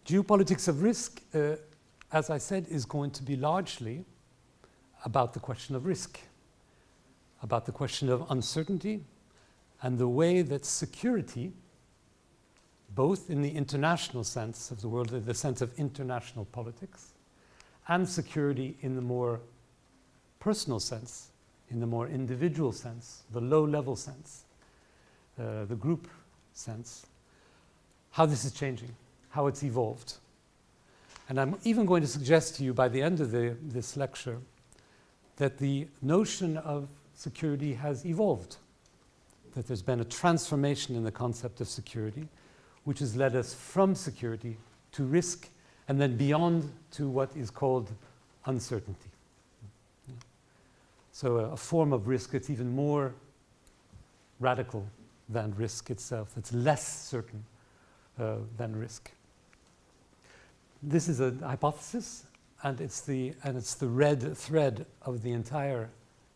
Geopolitics of risk, as I said, is going to be largely about the question of risk, about the question of uncertainty, and the way that security, both in the international sense of the word, the sense of international politics, and security in the more personal sense, in the more individual sense, the low-level sense, the group sense, how this is changing, how it's evolved. And I'm even going to suggest to you by the end of this lecture that the notion of security has evolved, that there's been a transformation in the concept of security, which has led us from security to risk, and then beyond to what is called uncertainty. So a form of risk that's even more radical than risk itself, that's less certain than risk. This is a hypothesis, and it's the red thread of the entire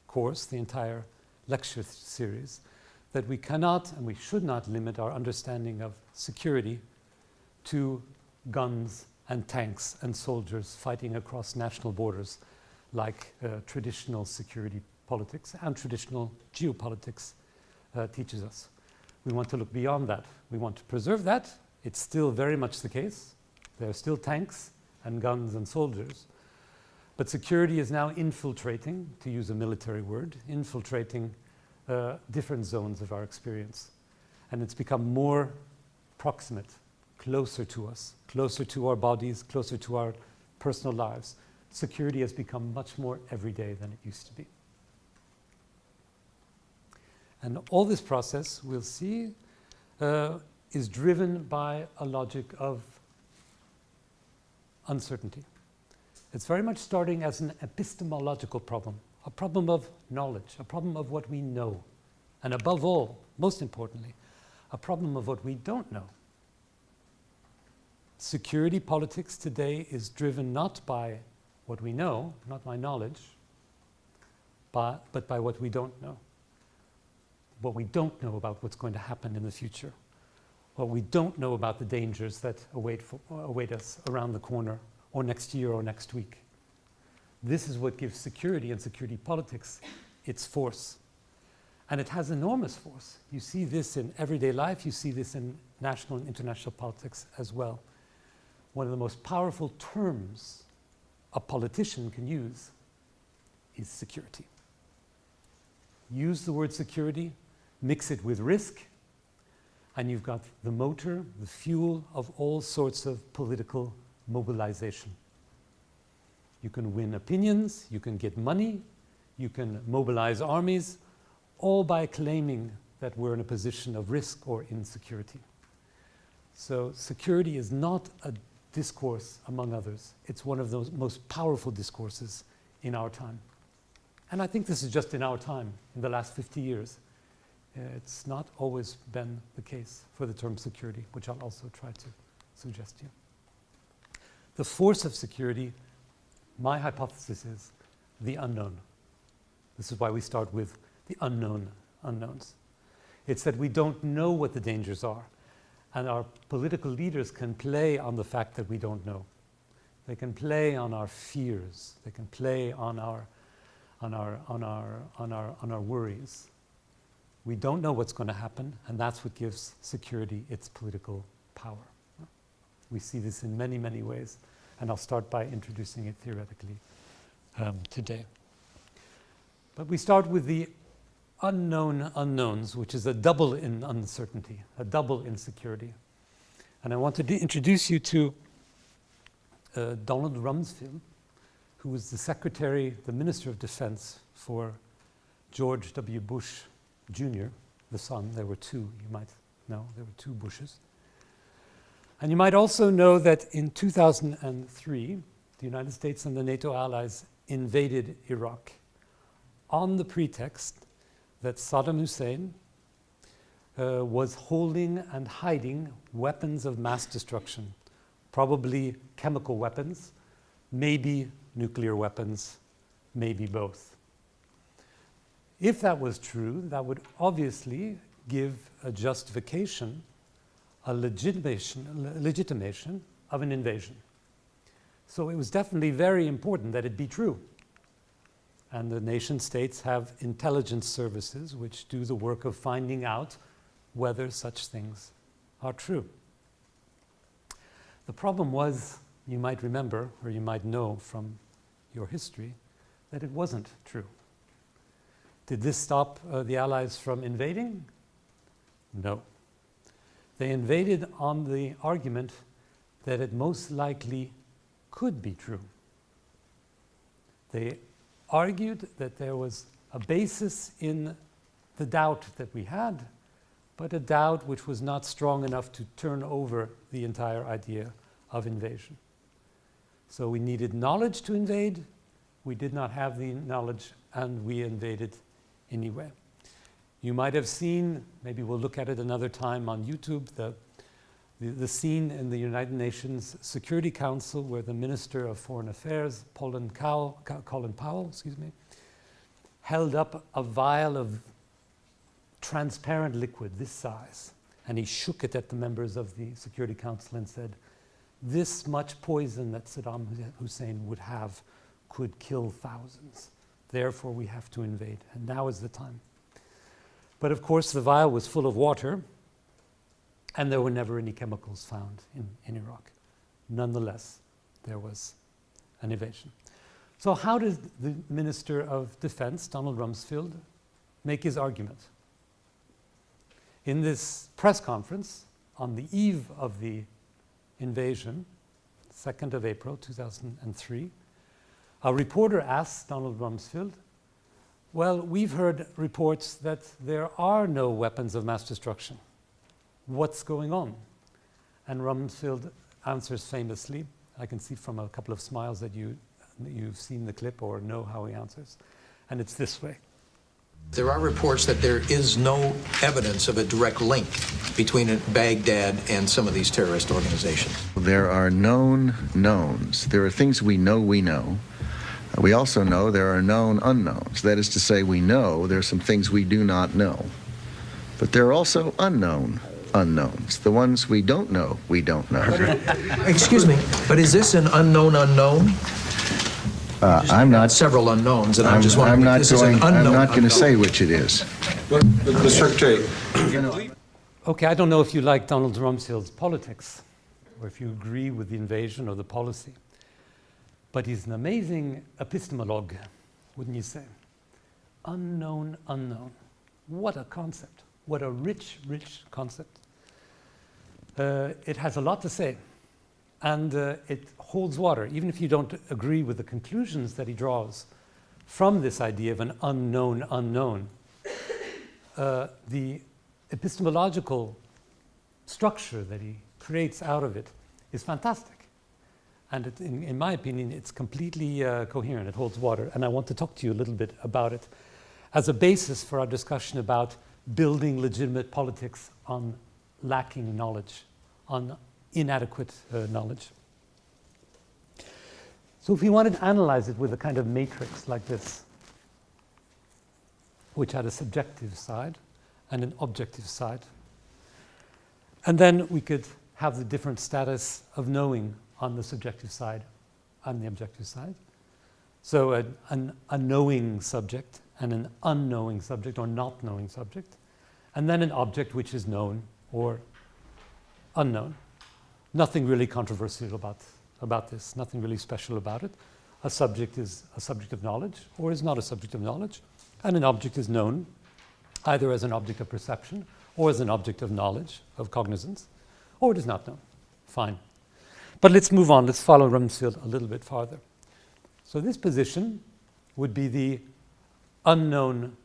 course, the entire lecture series, that we cannot and we should not limit our understanding of security to guns and tanks and soldiers fighting across national borders like traditional security politics and traditional geopolitics teaches us. We want to look beyond that. We want to preserve that. It's still very much the case. There are still tanks and guns and soldiers. But security is now infiltrating, to use a military word, infiltrating different zones of our experience. And it's become more proximate, closer to us, closer to our bodies, closer to our personal lives. Security has become much more everyday than it used to be. And all this process, we'll see, is driven by a logic of uncertainty. It's very much starting as an epistemological problem, a problem of knowledge, a problem of what we know, and above all, most importantly, a problem of what we don't know. Security politics today is driven not by what we know, not by knowledge, but by what we don't know. What we don't know about what's going to happen in the future. What we don't know about the dangers that await us around the corner, or next year, or next week. This is what gives security and security politics its force. And it has enormous force. You see this in everyday life, you see this in national and international politics as well. One of the most powerful terms a politician can use is security. Use the word security, mix it with risk, and you've got the motor, the fuel of all sorts of political mobilization. You can win opinions, you can get money, you can mobilize armies, all by claiming that we're in a position of risk or insecurity. So security is not a discourse among others. It's one of those most powerful discourses in our time. And I think this is just in our time, in the last 50 years. It's not always been the case for the term security, which I'll also try to suggest to you. The force of security, my hypothesis is the unknown. This is why we start with the unknown unknowns. It's that we don't know what the dangers are, and our political leaders can play on the fact that we don't know. They can play on our fears. They can play on our worries. We don't know what's going to happen, and that's what gives security its political power. We see this in many, many ways, and I'll start by introducing it theoretically today. But we start with the unknown unknowns, which is a double in uncertainty, a double in security. And I want to introduce you to Donald Rumsfeld, who was the Secretary, the Minister of Defense for George W. Bush Jr., the son. There were two, you might know. There were two Bushes. And you might also know that in 2003, the United States and the NATO allies invaded Iraq on the pretext that Saddam Hussein was holding and hiding weapons of mass destruction, probably chemical weapons, maybe nuclear weapons, maybe both. If that was true, that would obviously give a justification a legitimation of an invasion. So it was definitely very important that it be true. And the nation states have intelligence services which do the work of finding out whether such things are true. The problem was, you might remember, or you might know from your history, that it wasn't true. Did this stop the Allies from invading? No. They invaded on the argument that it most likely could be true. They argued that there was a basis in the doubt that we had, but a doubt which was not strong enough to turn over the entire idea of invasion. So we needed knowledge to invade. We did not have the knowledge, and we invaded anyway. You might have seen, maybe we'll look at it another time on YouTube, the scene in the United Nations Security Council where the Minister of Foreign Affairs, Colin Powell, held up a vial of transparent liquid this size, and he shook it at the members of the Security Council and said, "This much poison that Saddam Hussein would have could kill thousands. Therefore, we have to invade, and now is the time." But of course, the vial was full of water, and there were never any chemicals found in Iraq. Nonetheless, there was an invasion. So how did the Minister of Defense, Donald Rumsfeld, make his argument? In this press conference on the eve of the invasion, 2nd of April 2003, a reporter asked Donald Rumsfeld, "Well, we've heard reports that there are no weapons of mass destruction. What's going on?" And Rumsfeld answers famously, I can see from a couple of smiles that you've seen the clip or know how he answers, and it's this way. There are reports that there is no evidence of a direct link between Baghdad and some of these terrorist organizations. There are known knowns. There are things we know we know. We also know there are known unknowns. That is to say, we know there are some things we do not know. But there are also unknown unknowns. The ones we don't know, we don't know. Excuse me, but is this an unknown unknown? I'm not. Several unknowns, and I'm just wondering if this is an unknown. I'm not going to say which it is. Mr. Secretary. Okay, I don't know if you like Donald Rumsfeld's politics, or if you agree with the invasion or the policy, but he's an amazing epistemologue, wouldn't you say? Unknown unknown. What a concept. What a rich, rich concept. It has a lot to say, and it holds water, even if you don't agree with the conclusions that he draws from this idea of an unknown unknown. The epistemological structure that he creates out of it is fantastic. And in my opinion, it's completely coherent. It holds water. And I want to talk to you a little bit about it as a basis for our discussion about building legitimate politics on lacking knowledge, on inadequate knowledge. So if we wanted to analyze it with a kind of matrix like this, which had a subjective side and an objective side, and then we could have the different status of knowing on the subjective side and the objective side. So a knowing subject and an unknowing subject or not knowing subject, and then an object which is known or unknown. Nothing really controversial about this, nothing really special about it. A subject is a subject of knowledge or is not a subject of knowledge, and an object is known either as an object of perception or as an object of knowledge, of cognizance, or it is not known. Fine. But let's move on. Let's follow Rumsfeld a little bit farther. So this position would be the unknown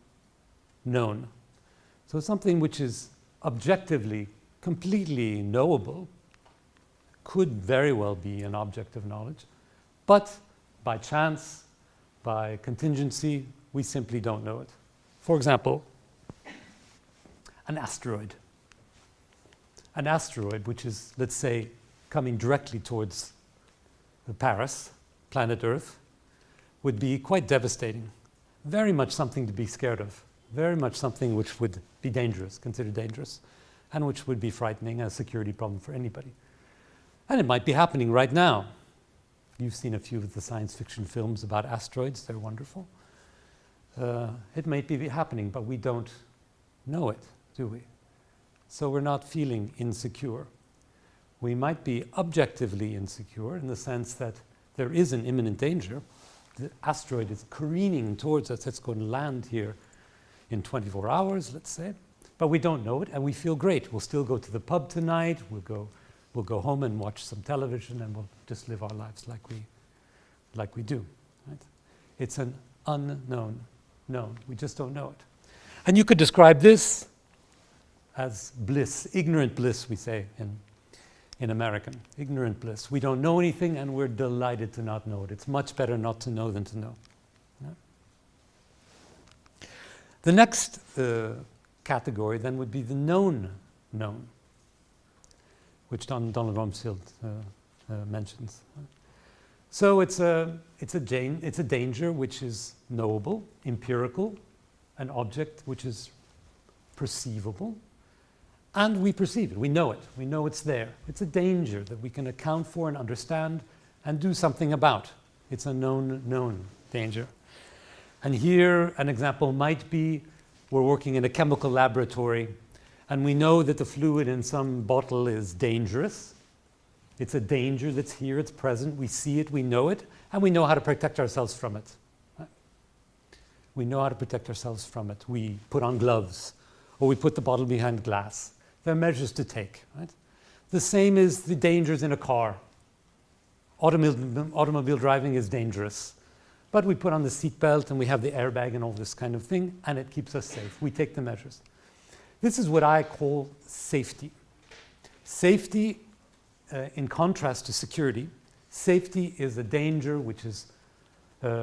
known. So something which is objectively completely knowable could very well be an object of knowledge, but by chance, by contingency, we simply don't know it. For example, an asteroid. An asteroid which is, let's say, coming directly towards Paris, planet Earth, would be quite devastating. Very much something to be scared of. Very much something which would be dangerous, considered dangerous. and which would be frightening, a security problem for anybody. And it might be happening right now. You've seen a few of the science fiction films about asteroids, they're wonderful. It might be happening, but we don't know it, do we? So we're not feeling insecure. We might be objectively insecure in the sense that there is an imminent danger. The asteroid is careening towards us. It's going to land here in 24 hours, let's say. But we don't know it, and we feel great. We'll still go to the pub tonight. We'll go home and watch some television, and we'll just live our lives like we do. Right? It's an unknown known. We just don't know it. And you could describe this as bliss, ignorant bliss, we say in American, ignorant bliss. We don't know anything, and we're delighted to not know it. It's much better not to know than to know. Yeah? The next category then would be the known, which Donald Rumsfeld mentions. So it's a danger which is knowable, empirical, an object which is perceivable, and we perceive it. We know it. We know it's there. It's a danger that we can account for and understand and do something about. It's a known danger. And here an example might be we're working in a chemical laboratory and we know that the fluid in some bottle is dangerous. It's a danger that's here, it's present, we see it, we know it, and we know how to protect ourselves from it. We know how to protect ourselves from it. We put on gloves, or we put the bottle behind glass. There are measures to take. Right? The same is the dangers in a car. Automobile driving is dangerous. But we put on the seatbelt and we have the airbag and all this kind of thing, and it keeps us safe. We take the measures. This is what I call safety. Safety, in contrast to security, safety is a danger which is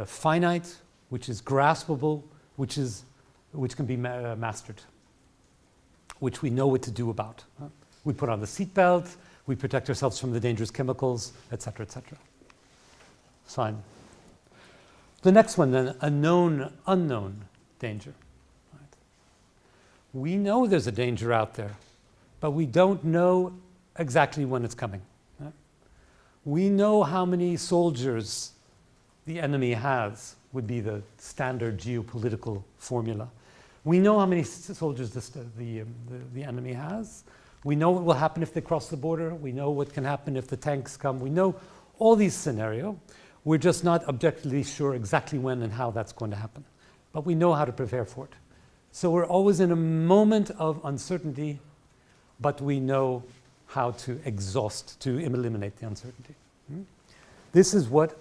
finite, which is graspable, which can be mastered, which we know what to do about. We put on the seatbelt, we protect ourselves from the dangerous chemicals, etc., etc. Fine. The next one then, a known, unknown danger. Right? We know there's a danger out there, but we don't know exactly when it's coming. Right? We know how many soldiers the enemy has, would be the standard geopolitical formula. We know how many soldiers the enemy has. We know what will happen if they cross the border. We know what can happen if the tanks come. We know all these scenarios. We're just not objectively sure exactly when and how that's going to happen. But we know how to prepare for it. So we're always in a moment of uncertainty, but we know how to eliminate the uncertainty. This is what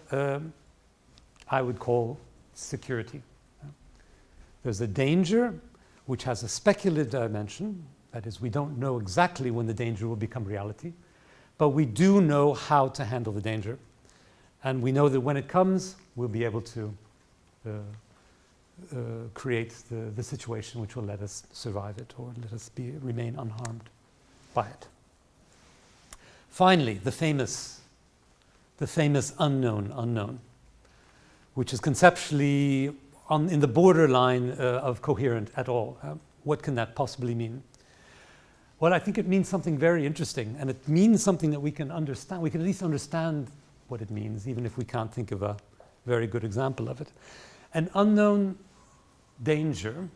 I would call security. There's a danger which has a speculative dimension. That is, we don't know exactly when the danger will become reality, but we do know how to handle the danger. And we know that when it comes, we'll be able to create the situation which will let us survive it or let us remain unharmed by it. Finally, the famous unknown, which is conceptually in the borderline of coherent at all. What can that possibly mean? Well, I think it means something very interesting, and it means something that we can understand. We can at least understand what it means, even if we can't think of a very good example of it. An unknown danger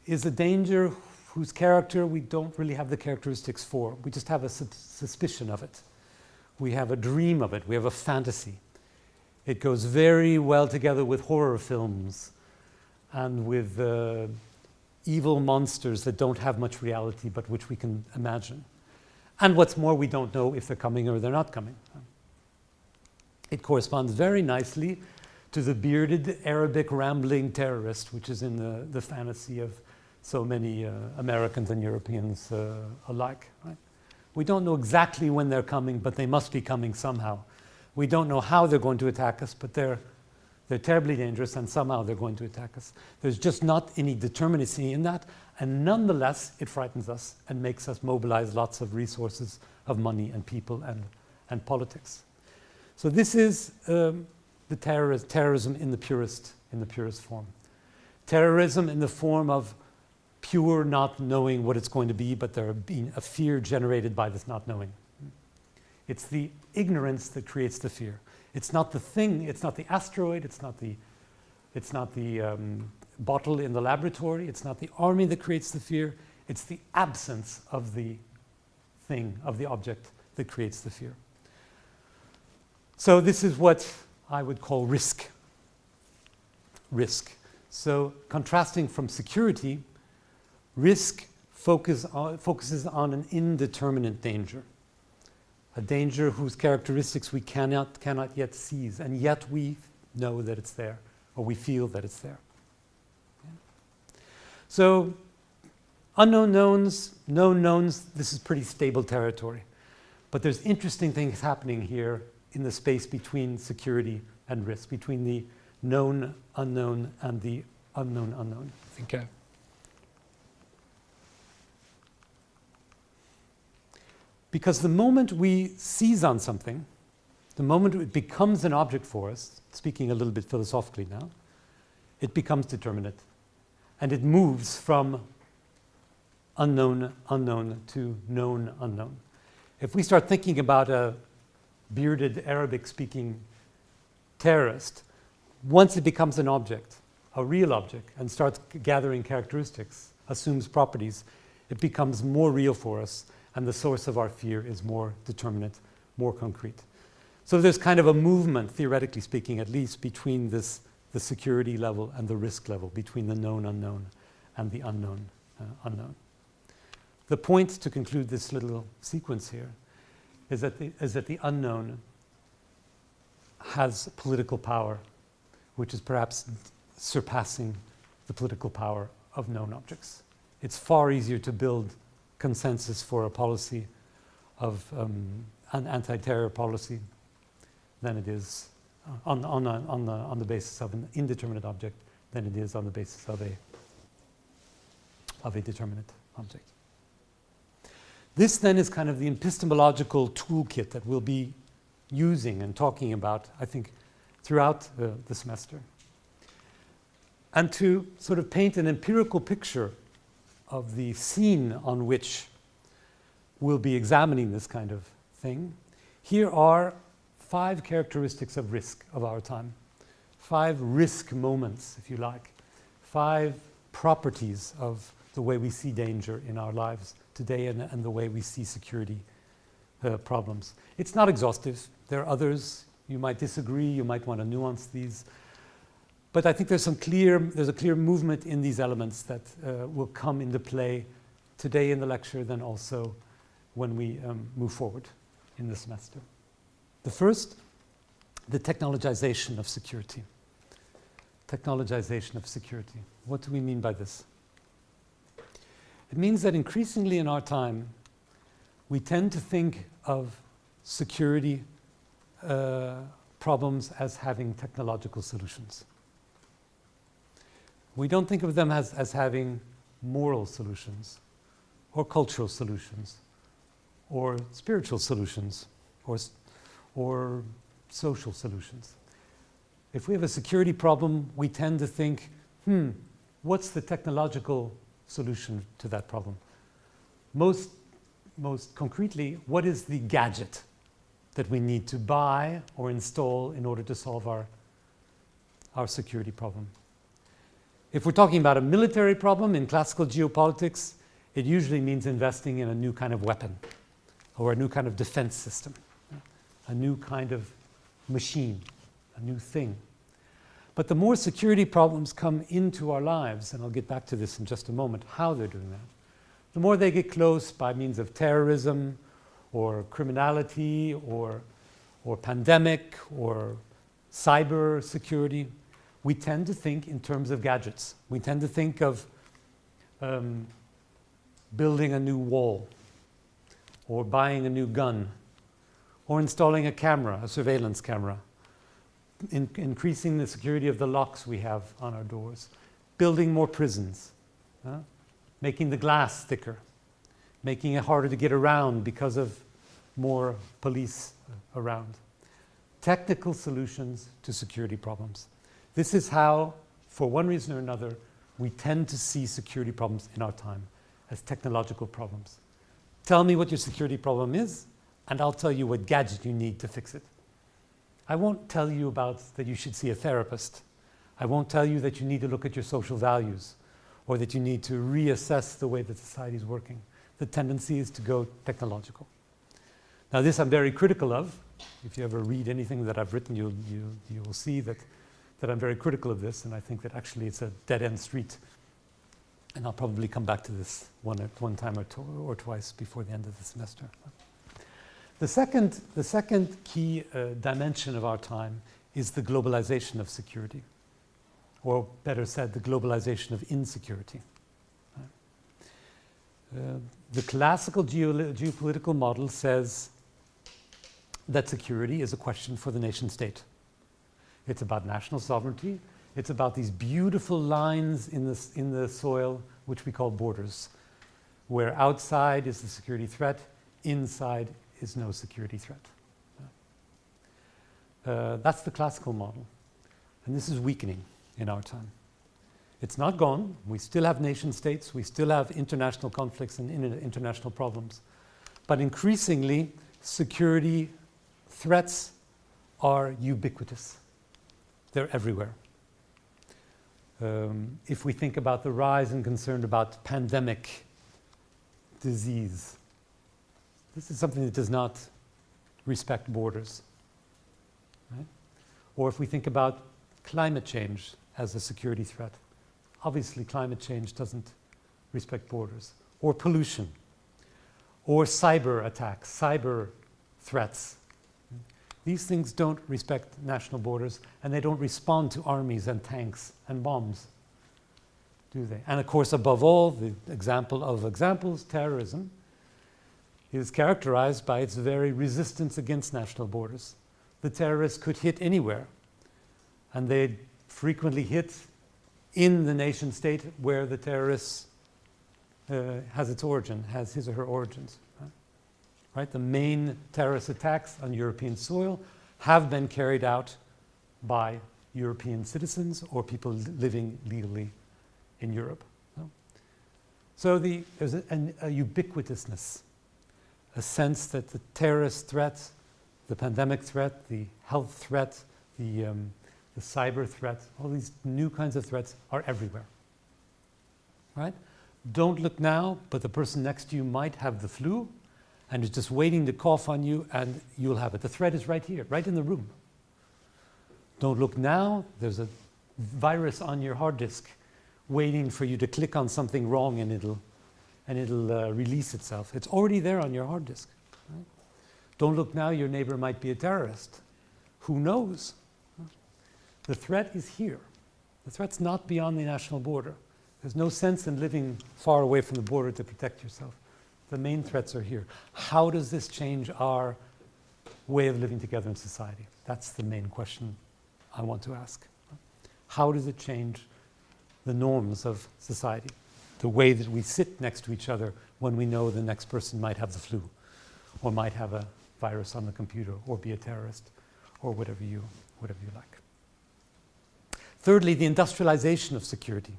is a danger whose character we don't really have the characteristics for. We just have a suspicion of it. We have a dream of it. We have a fantasy. It goes very well together with horror films and with evil monsters that don't have much reality but which we can imagine. And what's more, we don't know if they're coming or they're not coming. It corresponds very nicely to the bearded Arabic rambling terrorist, which is in the fantasy of so many Americans and Europeans alike. Right? We don't know exactly when they're coming, but they must be coming somehow. We don't know how they're going to attack us, but they're terribly dangerous, and somehow they're going to attack us. There's just not any determinacy in that, and nonetheless, it frightens us and makes us mobilize lots of resources of money and people and politics. So this is the terrorism in the purest form. Terrorism in the form of pure not knowing what it's going to be, but there being a fear generated by this not knowing. It's the ignorance that creates the fear. It's not the thing, it's not the asteroid, it's not the bottle in the laboratory, it's not the army that creates the fear, it's the absence of the thing, of the object that creates the fear. So this is what I would call risk. Risk. So contrasting from security, risk focuses on an indeterminate danger. A danger whose characteristics we cannot yet seize, and yet we know that it's there, or we feel that it's there. Okay. So unknown knowns, known knowns, this is pretty stable territory. But there's interesting things happening here in the space between security and risk, between the known unknown and the unknown unknown. Okay. Because the moment we seize on something, the moment it becomes an object for us, speaking a little bit philosophically now, it becomes determinate. And it moves from unknown unknown to known unknown. If we start thinking about a bearded Arabic-speaking terrorist, once it becomes an object, a real object, and starts gathering characteristics, assumes properties, it becomes more real for us, and the source of our fear is more determinate, more concrete. So there's kind of a movement, theoretically speaking at least, between the security level and the risk level, between the known unknown and the unknown unknown. The point to conclude this little sequence here is that the unknown has political power, which is perhaps surpassing the political power of known objects. It's far easier to build consensus for a policy of an anti-terror policy than it is on the basis of an indeterminate object than it is on the basis of a determinate object. This then is kind of the epistemological toolkit that we'll be using and talking about, I think, throughout the semester. And to sort of paint an empirical picture of the scene on which we'll be examining this kind of thing, here are 5 characteristics of risk of our time. 5 risk moments, if you like. 5 properties of the way we see danger in our lives today and the way we see security problems. It's not exhaustive. There are others. You might disagree. You might want to nuance these. But I think there's a clear movement in these elements that will come into play today in the lecture, then also when we move forward in the semester. The first, the technologization of security. Technologization of security. What do we mean by this? It means that increasingly in our time, we tend to think of security problems as having technological solutions. We don't think of them as having moral solutions, or cultural solutions, or spiritual solutions, or social solutions. If we have a security problem, we tend to think, what's the technological solution to that problem? Most concretely, what is the gadget that we need to buy or install in order to solve our security problem? If we're talking about a military problem in classical geopolitics, it usually means investing in a new kind of weapon or a new kind of defense system, a new kind of machine, a new thing. But the more security problems come into our lives, and I'll get back to this in just a moment, how they're doing that, the more they get close by means of terrorism or criminality or pandemic or cyber security, we tend to think in terms of gadgets. We tend to think of building a new wall or buying a new gun or installing a camera, a surveillance camera, increasing the security of the locks we have on our doors, building more prisons, making the glass thicker, making it harder to get around because of more police around. Technical solutions to security problems. This is how, for one reason or another, we tend to see security problems in our time as technological problems. Tell me what your security problem is, and I'll tell you what gadget you need to fix it. I won't tell you about that you should see a therapist. I won't tell you that you need to look at your social values or that you need to reassess the way that society is working. The tendency is to go technological. Now, this I'm very critical of. If you ever read anything that I've written, you will see that I'm very critical of this, and I think that actually it's a dead-end street. And I'll probably come back to this one time or twice before the end of the semester. The second key dimension of our time is the globalization of security, or better said, the globalization of insecurity. The classical geopolitical model says that security is a question for the nation state. It's about national sovereignty. It's about these beautiful lines in the soil, which we call borders, where outside is the security threat, inside is no security threat. That's the classical model. And this is weakening in our time. It's not gone. We still have nation states. We still have international conflicts and international problems. But increasingly, security threats are ubiquitous. They're everywhere. If we think about the rise in concern about pandemic disease, this is something that does not respect borders. Right? Or if we think about climate change as a security threat, obviously climate change doesn't respect borders. Or pollution, or cyber attacks, cyber threats. These things don't respect national borders, and they don't respond to armies and tanks and bombs, do they? And of course, above all, the example of examples, terrorism, is characterized by its very resistance against national borders. The terrorists could hit anywhere, and they frequently hit in the nation state where the terrorist has its origin, has his or her origins. Right? The main terrorist attacks on European soil have been carried out by European citizens or people living legally in Europe. So there's a ubiquitousness, a sense that the terrorist threat, the pandemic threat, the health threat, the cyber threat, all these new kinds of threats are everywhere. Right? Don't look now, but the person next to you might have the flu and is just waiting to cough on you, and you'll have it. The threat is right here, right in the room. Don't look now, there's a virus on your hard disk waiting for you to click on something wrong, and it'll release itself. It's already there on your hard disk. Right? Don't look now, your neighbor might be a terrorist. Who knows? The threat is here. The threat's not beyond the national border. There's no sense in living far away from the border to protect yourself. The main threats are here. How does this change our way of living together in society? That's the main question I want to ask. How does it change the norms of society? The way that we sit next to each other when we know the next person might have the flu, or might have a virus on the computer, or be a terrorist, or whatever you like. Thirdly, the industrialization of security.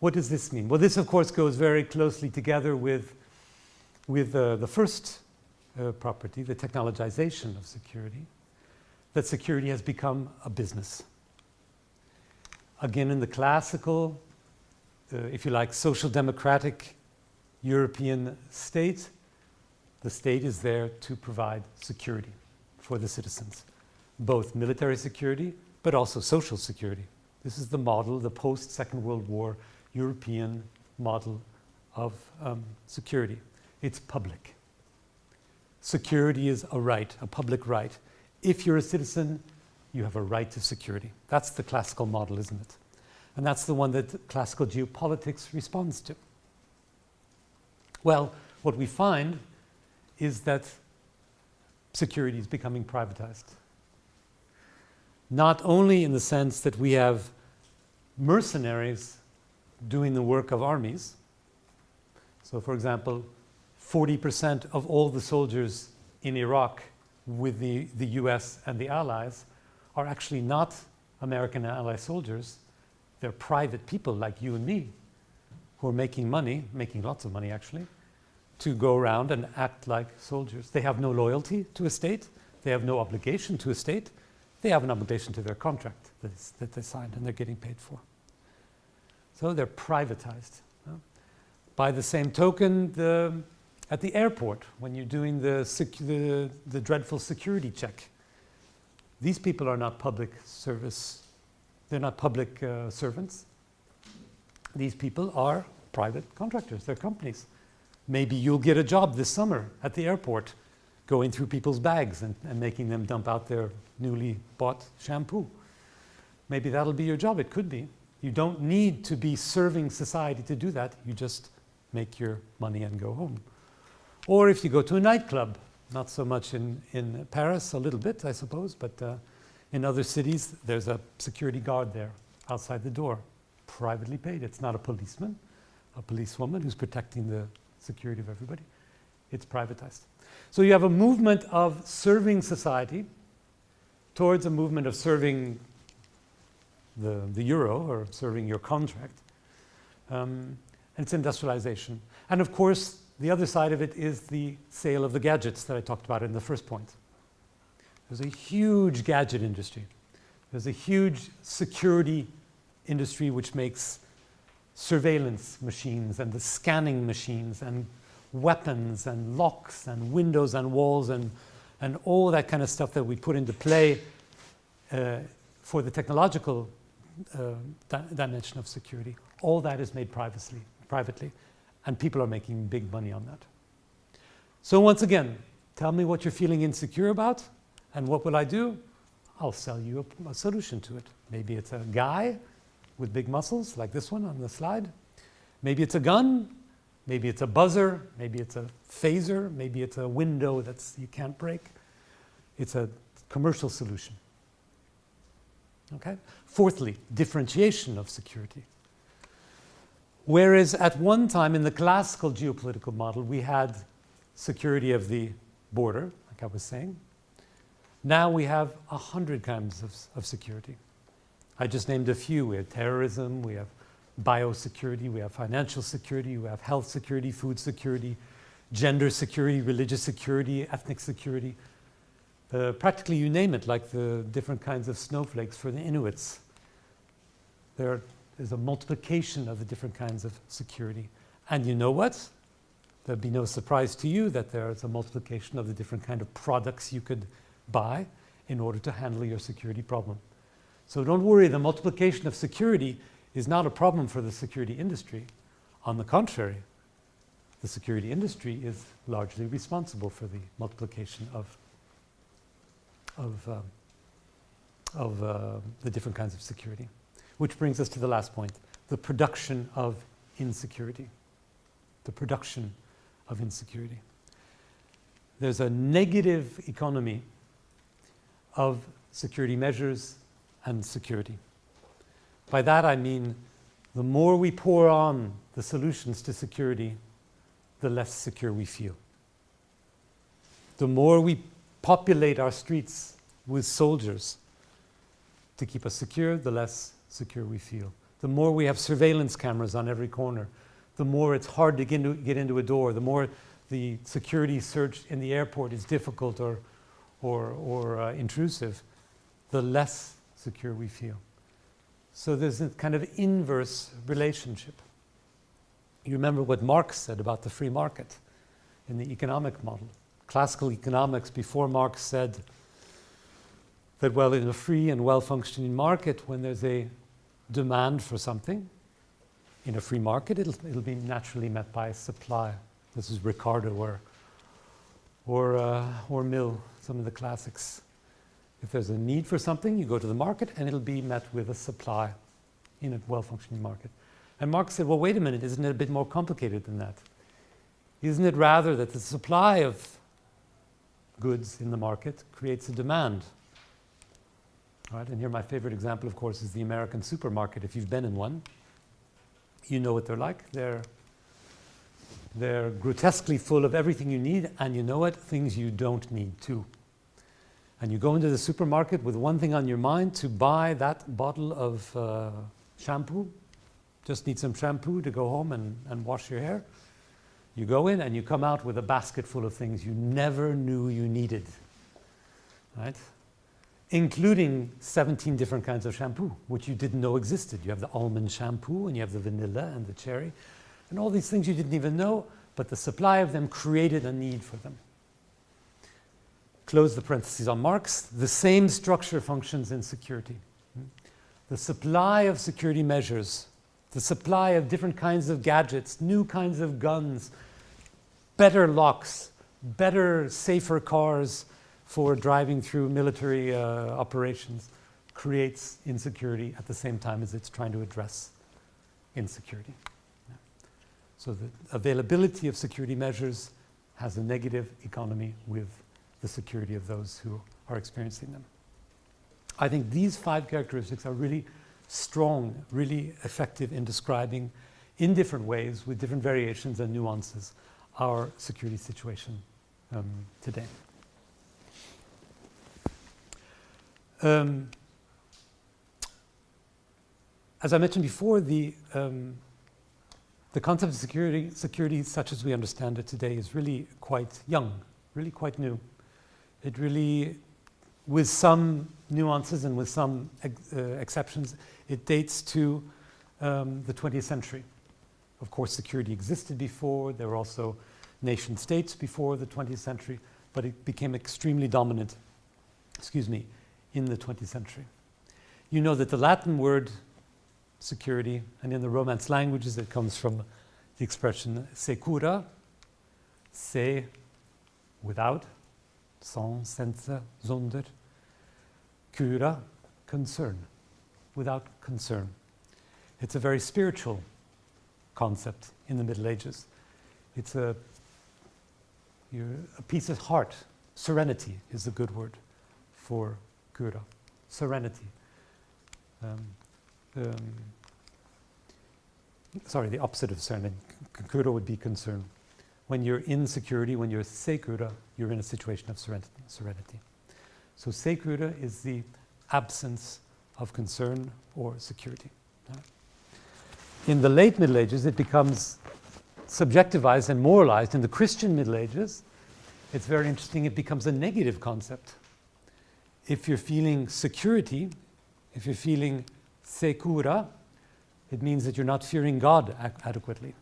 What does this mean? Well, this, of course, goes very closely together with the first property, the technologization of security, that security has become a business. Again, in the classical, if you like, social democratic European state, the state is there to provide security for the citizens, both military security, but also social security. This is the model, the post-Second World War European model of security. It's public. Security is a right, a public right. If you're a citizen, you have a right to security. That's the classical model, isn't it? And that's the one that classical geopolitics responds to. Well, what we find is that security is becoming privatized. Not only in the sense that we have mercenaries doing the work of armies. So, for example, 40% of all the soldiers in Iraq with the US and the Allies are actually not American and Allied soldiers. They're private people like you and me who are making money, making lots of money actually, to go around and act like soldiers. They have no loyalty to a state. They have no obligation to a state. They have an obligation to their contract that they signed and they're getting paid for. So they're privatized. By the same token, at the airport, when you're doing the dreadful security check, these people are not public service. They're not public servants. These people are private contractors. They're companies. Maybe you'll get a job this summer at the airport going through people's bags and making them dump out their newly bought shampoo. Maybe that'll be your job. It could be. You don't need to be serving society to do that. You just make your money and go home. Or if you go to a nightclub, not so much in Paris, a little bit, I suppose, but in other cities, there's a security guard there outside the door, privately paid. It's not a policeman, a policewoman who's protecting the security of everybody. It's privatized. So you have a movement of serving society towards a movement of serving the euro or serving your contract. And it's industrialization. And of course, the other side of it is the sale of the gadgets that I talked about in the first point. There's a huge gadget industry. There's a huge security industry which makes surveillance machines and the scanning machines and weapons and locks and windows and walls and all that kind of stuff that we put into play for the technological dimension of security. All that is made privately, and people are making big money on that. So once again, tell me what you're feeling insecure about, and what will I do? I'll sell you a solution to it. Maybe it's a guy with big muscles, like this one on the slide. Maybe it's a gun. Maybe it's a buzzer. Maybe it's a phaser. Maybe it's a window you can't break. It's a commercial solution. Okay? Fourthly, differentiation of security. Whereas at one time in the classical geopolitical model, we had security of the border, like I was saying. Now we have 100 kinds of security. I just named a few. We have terrorism, we have biosecurity, we have financial security, we have health security, food security, gender security, religious security, ethnic security. Practically you name it, like the different kinds of snowflakes for the Inuits. There is a multiplication of the different kinds of security. And you know what? There'd be no surprise to you that there is a multiplication of the different kind of products you could buy in order to handle your security problem. So don't worry, the multiplication of security is not a problem for the security industry. On the contrary, the security industry is largely responsible for the multiplication of the different kinds of security. Which brings us to the last point, the production of insecurity. The production of insecurity. There's a negative economy of security measures and security. By that I mean the more we pour on the solutions to security, the less secure we feel. The more we populate our streets with soldiers to keep us secure, the less secure we feel. The more we have surveillance cameras on every corner, the more it's hard to get into a door, the more the security search in the airport is difficult or intrusive, the less secure we feel. So there's a kind of inverse relationship. You remember what Marx said about the free market in the economic model. Classical economics before Marx said that, well, in a free and well-functioning market, when there's a demand for something, in a free market, it'll be naturally met by supply. This is Ricardo or Mill, some of the classics. If there's a need for something, you go to the market and it'll be met with a supply in a well-functioning market. And Marx said, well, wait a minute, isn't it a bit more complicated than that? Isn't it rather that the supply of goods in the market creates a demand? All right, and here my favorite example, of course, is the American supermarket. If you've been in one, you know what they're like. They're grotesquely full of everything you need, and you know what? Things you don't need too. And you go into the supermarket with one thing on your mind, to buy that bottle of shampoo. Just need some shampoo to go home and wash your hair. You go in and you come out with a basket full of things you never knew you needed, right? Including 17 different kinds of shampoo, which you didn't know existed. You have the almond shampoo, and you have the vanilla and the cherry, and all these things you didn't even know, but the supply of them created a need for them. Close the parentheses on Marx. The same structure functions in security. The supply of security measures, the supply of different kinds of gadgets, new kinds of guns, better locks, better, safer cars for driving through military operations, creates insecurity at the same time as it's trying to address insecurity. Yeah. So the availability of security measures has a negative economy with the security of those who are experiencing them. I think these 5 characteristics are really strong, really effective in describing, in different ways, with different variations and nuances, our security situation today. As I mentioned before, the concept of security such as we understand it today is really quite young, really quite new. It really, with some nuances and with some exceptions, it dates to the 20th century. Of course, security existed before. There were also nation states before the 20th century, but it became extremely dominant, in the 20th century. You know that the Latin word security, and in the Romance languages it comes from the expression secura, se, without, sans, sense, sonder, cura, concern, without concern. It's a very spiritual concept in the Middle Ages. It's a peace of heart. Serenity is a good word for cura. Serenity. The opposite of serenity. Cura would be concern. When you're in security, when you're secura, you're in a situation of serenity. So secura is the absence of concern or security. In the late Middle Ages, it becomes subjectivized and moralized. In the Christian Middle Ages, it's very interesting, it becomes a negative concept. If you're feeling security, if you're feeling secura, it means that you're not fearing God adequately,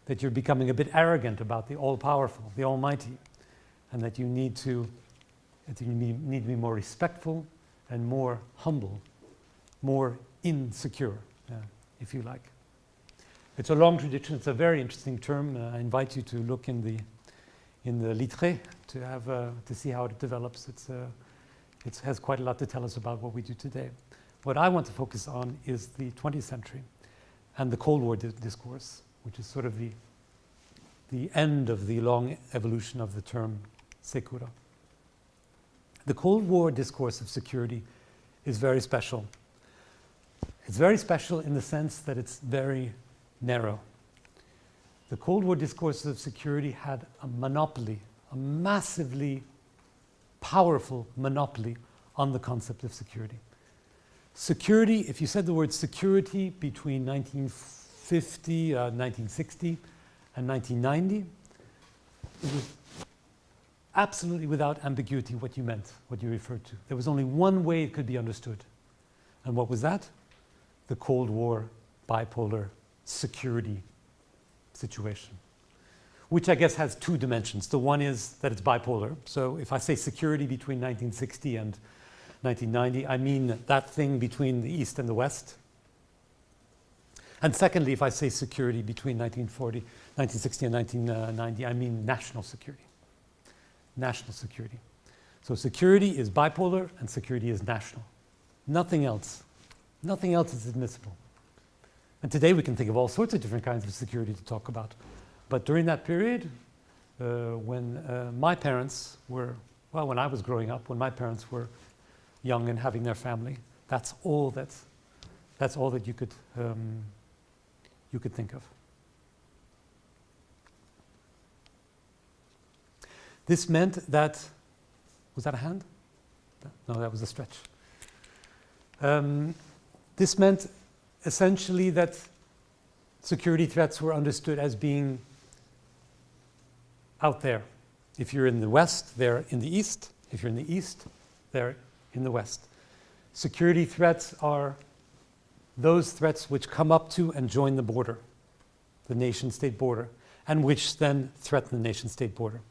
that you're becoming a bit arrogant about the all-powerful, the almighty, and that you need to be more respectful and more humble, more insecure, if you like. It's a long tradition. It's a very interesting term. I invite you to look in the Littré to see how it develops. It has quite a lot to tell us about what we do today. What I want to focus on is the 20th century and the Cold War discourse, which is sort of the end of the long evolution of the term secura. The Cold War discourse of security is very special. It's very special in the sense that it's very narrow. The Cold War discourse of security had a monopoly, a massively powerful monopoly on the concept of security. Security, if you said the word security between 1960 and 1990, it was absolutely without ambiguity what you meant, what you referred to. There was only one way it could be understood. And what was that? The Cold War bipolar security situation, which I guess has 2 dimensions. The one is that it's bipolar. So if I say security between 1960 and 1990, I mean that thing between the East and the West. And secondly, if I say security between 1960 and 1990, I mean national security. National security. So security is bipolar and security is national. Nothing else. Nothing else is admissible. And today we can think of all sorts of different kinds of security to talk about. But during that period, when my parents were, when I was growing up, when my parents were young and having their family, that's all that you could think of. This meant that, was that a hand? No, that was a stretch. This meant essentially that security threats were understood as being out there. If you're in the West, they're in the East. If you're in the East, they're in the West. Security threats are those threats which come up to and join the border, the nation-state border, and which then threaten the nation-state border.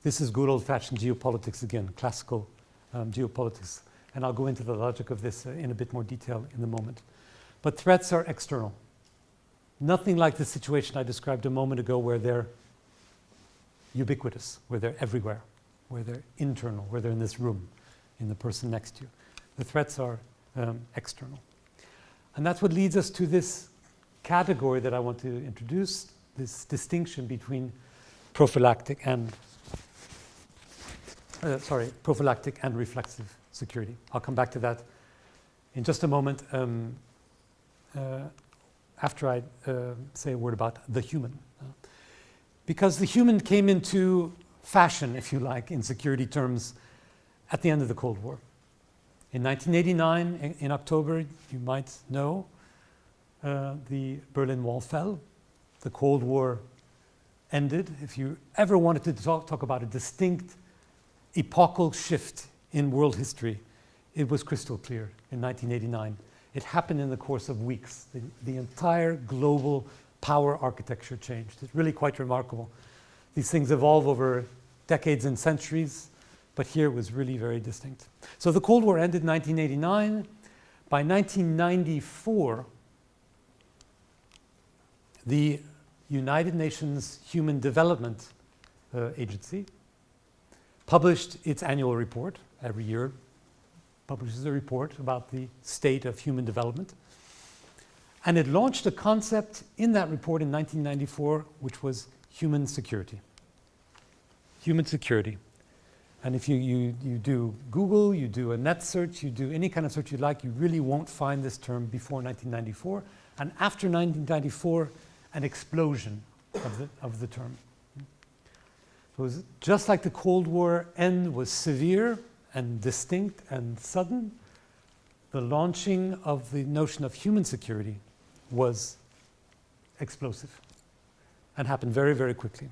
This is good old-fashioned geopolitics again, classical geopolitics. And I'll go into the logic of this in a bit more detail in a moment. But threats are external. Nothing like the situation I described a moment ago where they're ubiquitous, where they're everywhere, where they're internal, where they're in this room, in the person next to you. The threats are external. And that's what leads us to this category that I want to introduce, this distinction between prophylactic and reflexive security. I'll come back to that in just a moment after I say a word about the human. Because the human came into fashion, if you like, in security terms at the end of the Cold War. In 1989, in October, you might know, the Berlin Wall fell. The Cold War ended. If you ever wanted to talk about a distinct epochal shift in world history, it was crystal clear in 1989. It happened in the course of weeks. The entire global power architecture changed. It's really quite remarkable. These things evolve over decades and centuries, but here it was really very distinct. So the Cold War ended in 1989. By 1994, the United Nations Human Development Agency published its annual report. Every year publishes a report about the state of human development. And it launched a concept in that report in 1994, which was human security. Human security. And if you do Google, you do a net search, you do any kind of search you like, you really won't find this term before 1994. And after 1994, an explosion of the term. It was just like the Cold War end was severe and distinct and sudden, the launching of the notion of human security was explosive and happened very, very quickly.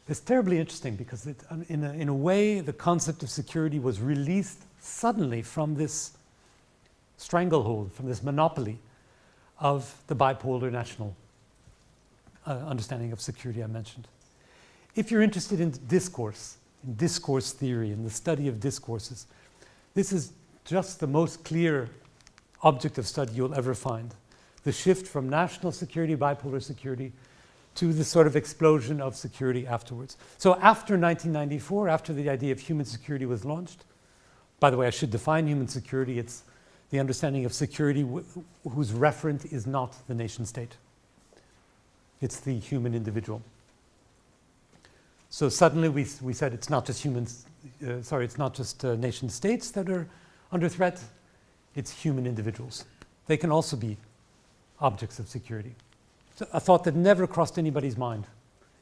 It's terribly interesting because in a way, the concept of security was released suddenly from this stranglehold, from this monopoly of the bipolar national understanding of security I mentioned. If you're interested in discourse theory, in the study of discourses, this is just the most clear object of study you'll ever find. The shift from national security, bipolar security, to the sort of explosion of security afterwards. So after 1994, after the idea of human security was launched, by the way, I should define human security. It's the understanding of security whose referent is not the nation state. It's the human individual. So suddenly we said it's not just it's not just nation states that are under threat, it's human individuals. They can also be objects of security. So a thought that never crossed anybody's mind,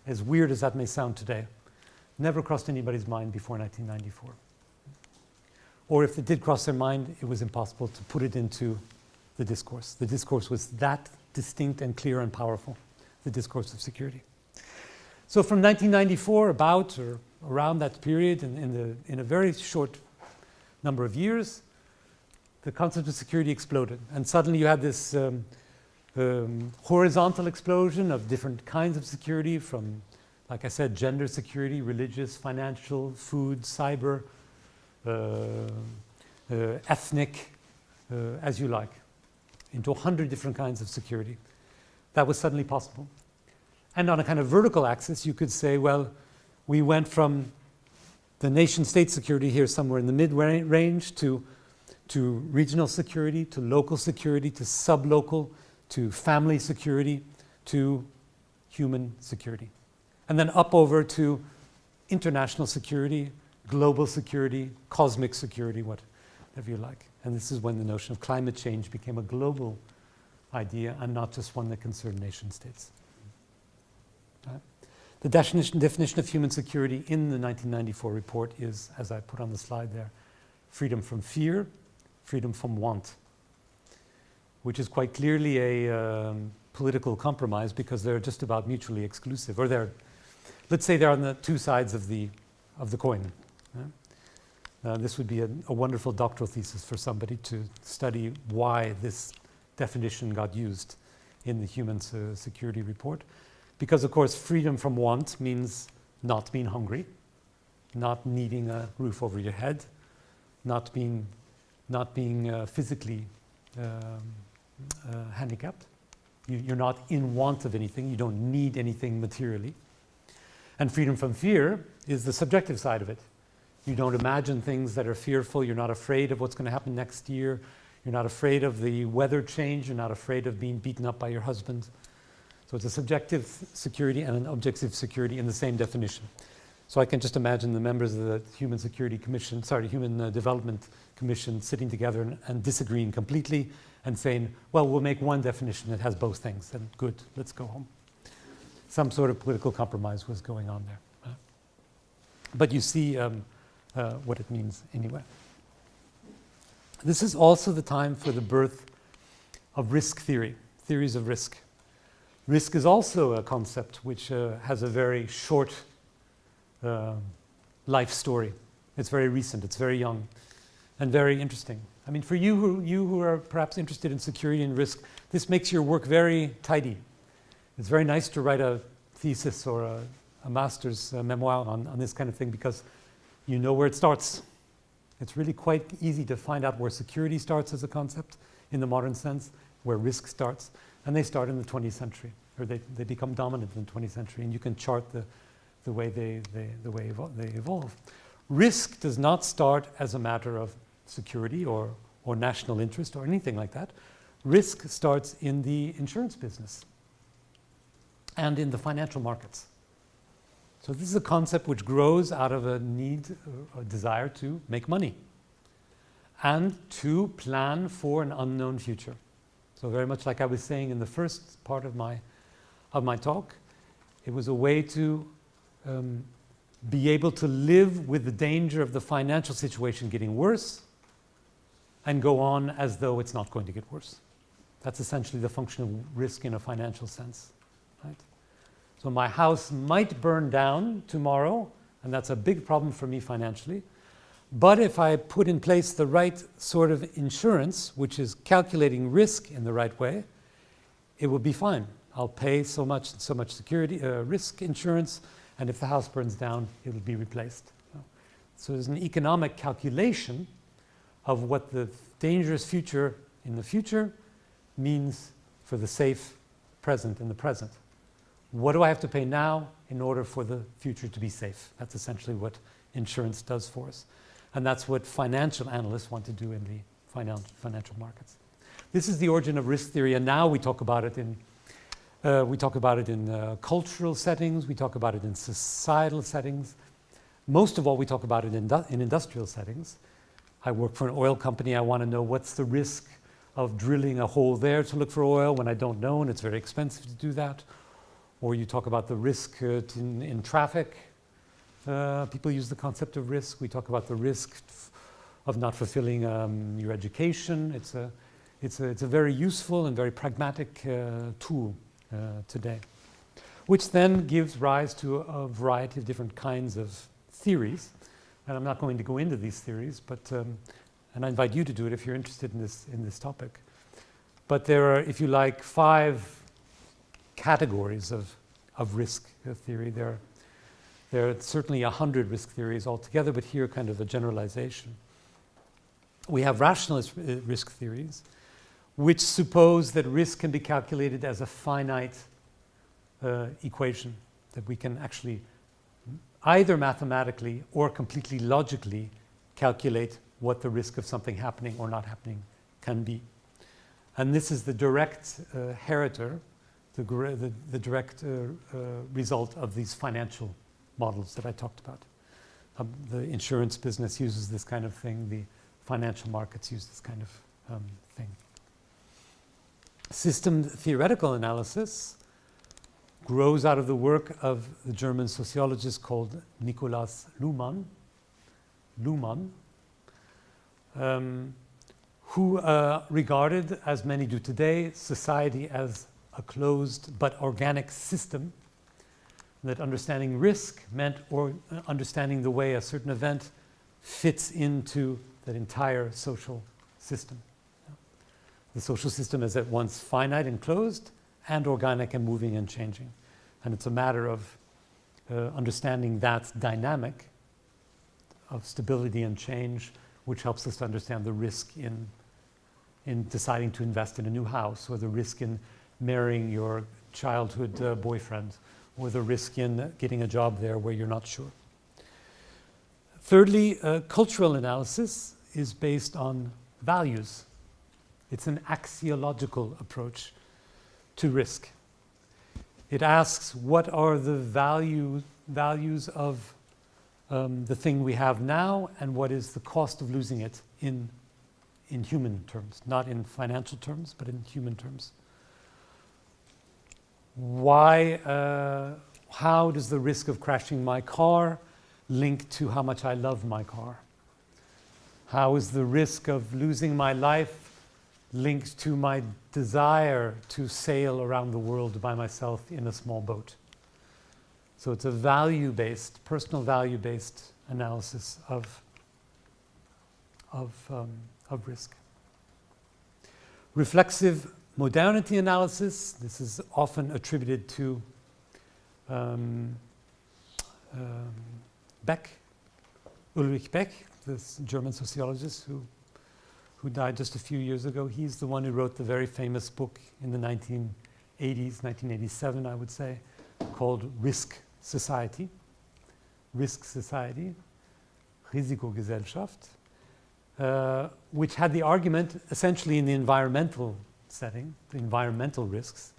as weird as that may sound today, never crossed anybody's mind before 1994. Or if it did cross their mind, it was impossible to put it into the discourse. The discourse was that distinct and clear and powerful, the discourse of security. So from 1994, about or around that period, in a very short number of years, the concept of security exploded. And suddenly you had this horizontal explosion of different kinds of security from, like I said, gender security, religious, financial, food, cyber, ethnic, as you like, into 100 different kinds of security. That was suddenly possible. And on a kind of vertical axis, you could say, well, we went from the nation-state security here somewhere in the mid-range to regional security, to local security, to sub-local, to family security, to human security. And then up over to international security, global security, cosmic security, whatever you like. And this is when the notion of climate change became a global idea and not just one that concerned nation states. The definition of human security in the 1994 report is, as I put on the slide there, freedom from fear, freedom from want. which is quite clearly a political compromise because they're just about mutually exclusive, or let's say they're on the two sides of the coin. This would be a wonderful doctoral thesis for somebody to study why this definition got used in the Human Security Report. Because, of course, freedom from want means not being hungry, not needing a roof over your head, not being physically handicapped. You're not in want of anything. You don't need anything materially. And freedom from fear is the subjective side of it. You don't imagine things that are fearful. You're not afraid of what's going to happen next year. You're not afraid of the weather change. You're not afraid of being beaten up by your husband. So it's a subjective security and an objective security in the same definition. So I can just imagine the members of the Human Development Commission sitting together and disagreeing completely and saying, well, we'll make one definition that has both things, and good, let's go home. Some sort of political compromise was going on there. But you see what it means anyway. This is also the time for the birth of risk theory, theories of risk. Risk is also a concept which has a very short life story. It's very recent, it's very young, and very interesting. I mean, for you who are perhaps interested in security and risk, this makes your work very tidy. It's very nice to write a thesis or a master's memoir on this kind of thing because you know where it starts. It's really quite easy to find out where security starts as a concept in the modern sense, where risk starts, and they start in the 20th century, or they become dominant in the 20th century, and you can chart the way they evolve. Risk does not start as a matter of security or national interest or anything like that. Risk starts in the insurance business and in the financial markets. So this is a concept which grows out of a need, a desire to make money and to plan for an unknown future. So very much like I was saying in the first part of my talk, it was a way to be able to live with the danger of the financial situation getting worse and go on as though it's not going to get worse. That's essentially the function of risk in a financial sense, right? So my house might burn down tomorrow, and that's a big problem for me financially. But if I put in place the right sort of insurance, which is calculating risk in the right way, it will be fine. I'll pay so much security, risk insurance, and if the house burns down, it will be replaced. So there's an economic calculation of what the dangerous future in the future means for the safe present in the present. What do I have to pay now in order for the future to be safe? That's essentially what insurance does for us. And that's what financial analysts want to do in the financial markets. This is the origin of risk theory, and now we talk about it in cultural settings, we talk about it in societal settings. Most of all, we talk about it in industrial settings. I work for an oil company. I want to know what's the risk of drilling a hole there to look for oil when I don't know, and it's very expensive to do that. Or you talk about the risk in traffic. People use the concept of risk. We talk about the risk of not fulfilling your education. It's a very useful and very pragmatic tool today, which then gives rise to a variety of different kinds of theories. And I'm not going to go into these theories, but and I invite you to do it if you're interested in this topic. But there are, if you like, 5 categories of risk theory. There are certainly 100 risk theories altogether, but here kind of a generalization. We have rationalist risk theories, which suppose that risk can be calculated as a finite equation, that we can actually either mathematically or completely logically calculate what the risk of something happening or not happening can be. And this is the direct heritor, the direct result of these financial models that I talked about. The insurance business uses this kind of thing. The financial markets use this kind of thing. System theoretical analysis grows out of the work of the German sociologist called Nikolaus Luhmann, who regarded, as many do today, society as a closed but organic system, that understanding risk meant understanding the way a certain event fits into that entire social system. The social system is at once finite and closed and organic and moving and changing. And it's a matter of understanding that dynamic of stability and change, which helps us to understand the risk in deciding to invest in a new house, or the risk in marrying your childhood boyfriend, or the risk in getting a job there where you're not sure. Thirdly, cultural analysis is based on values. It's an axiological approach to risk. It asks, what are the values of the thing we have now, and what is the cost of losing it in human terms, not in financial terms, but in human terms. How does the risk of crashing my car link to how much I love my car? How is the risk of losing my life linked to my desire to sail around the world by myself in a small boat? So it's a value-based, personal value-based analysis of risk. Reflexive modernity analysis, this is often attributed to Ulrich Beck, this German sociologist who died just a few years ago. He's the one who wrote the very famous book in the 1980s, 1987, I would say, called Risque Society, Risikogesellschaft, which had the argument essentially in the environmental setting, the environmental risks,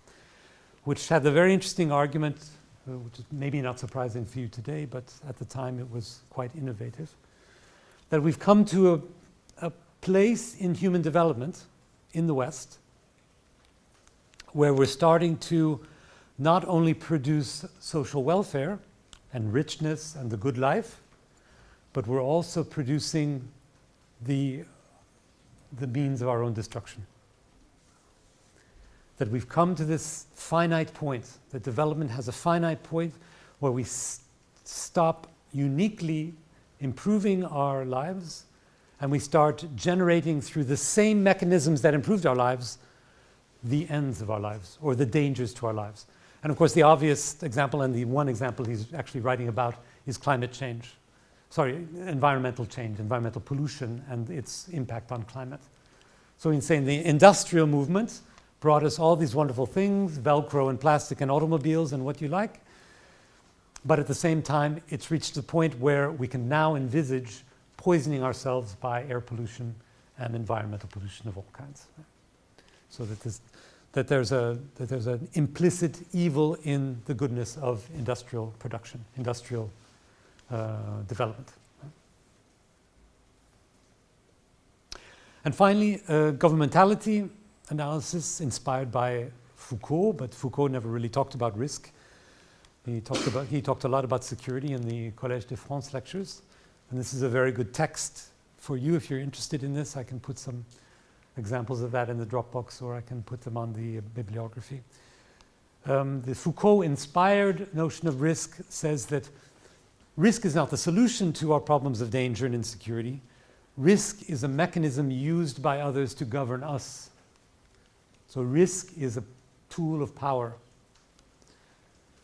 which had the very interesting argument, which is maybe not surprising for you today, but at the time it was quite innovative, that we've come to a place in human development in the West where we're starting to not only produce social welfare and richness and the good life, but we're also producing the means of our own destruction. That we've come to this finite point, that development has a finite point where we stop uniquely improving our lives, and we start generating through the same mechanisms that improved our lives the ends of our lives, or the dangers to our lives. And of course the obvious example, and the one example he's actually writing about, is environmental change, environmental pollution and its impact on climate. So in saying the industrial movement brought us all these wonderful things, Velcro and plastic and automobiles and what you like, but at the same time it's reached the point where we can now envisage poisoning ourselves by air pollution and environmental pollution of all kinds. So that there's an implicit evil in the goodness of industrial production, industrial development. And finally, governmentality analysis inspired by Foucault, but Foucault never really talked about risk. He talked a lot about security in the Collège de France lectures, and this is a very good text for you if you're interested in this. I can put some examples of that in the Dropbox, or I can put them on the bibliography. The Foucault-inspired notion of risk says that risk is not the solution to our problems of danger and insecurity. Risk is a mechanism used by others to govern us. So risk is a tool of power.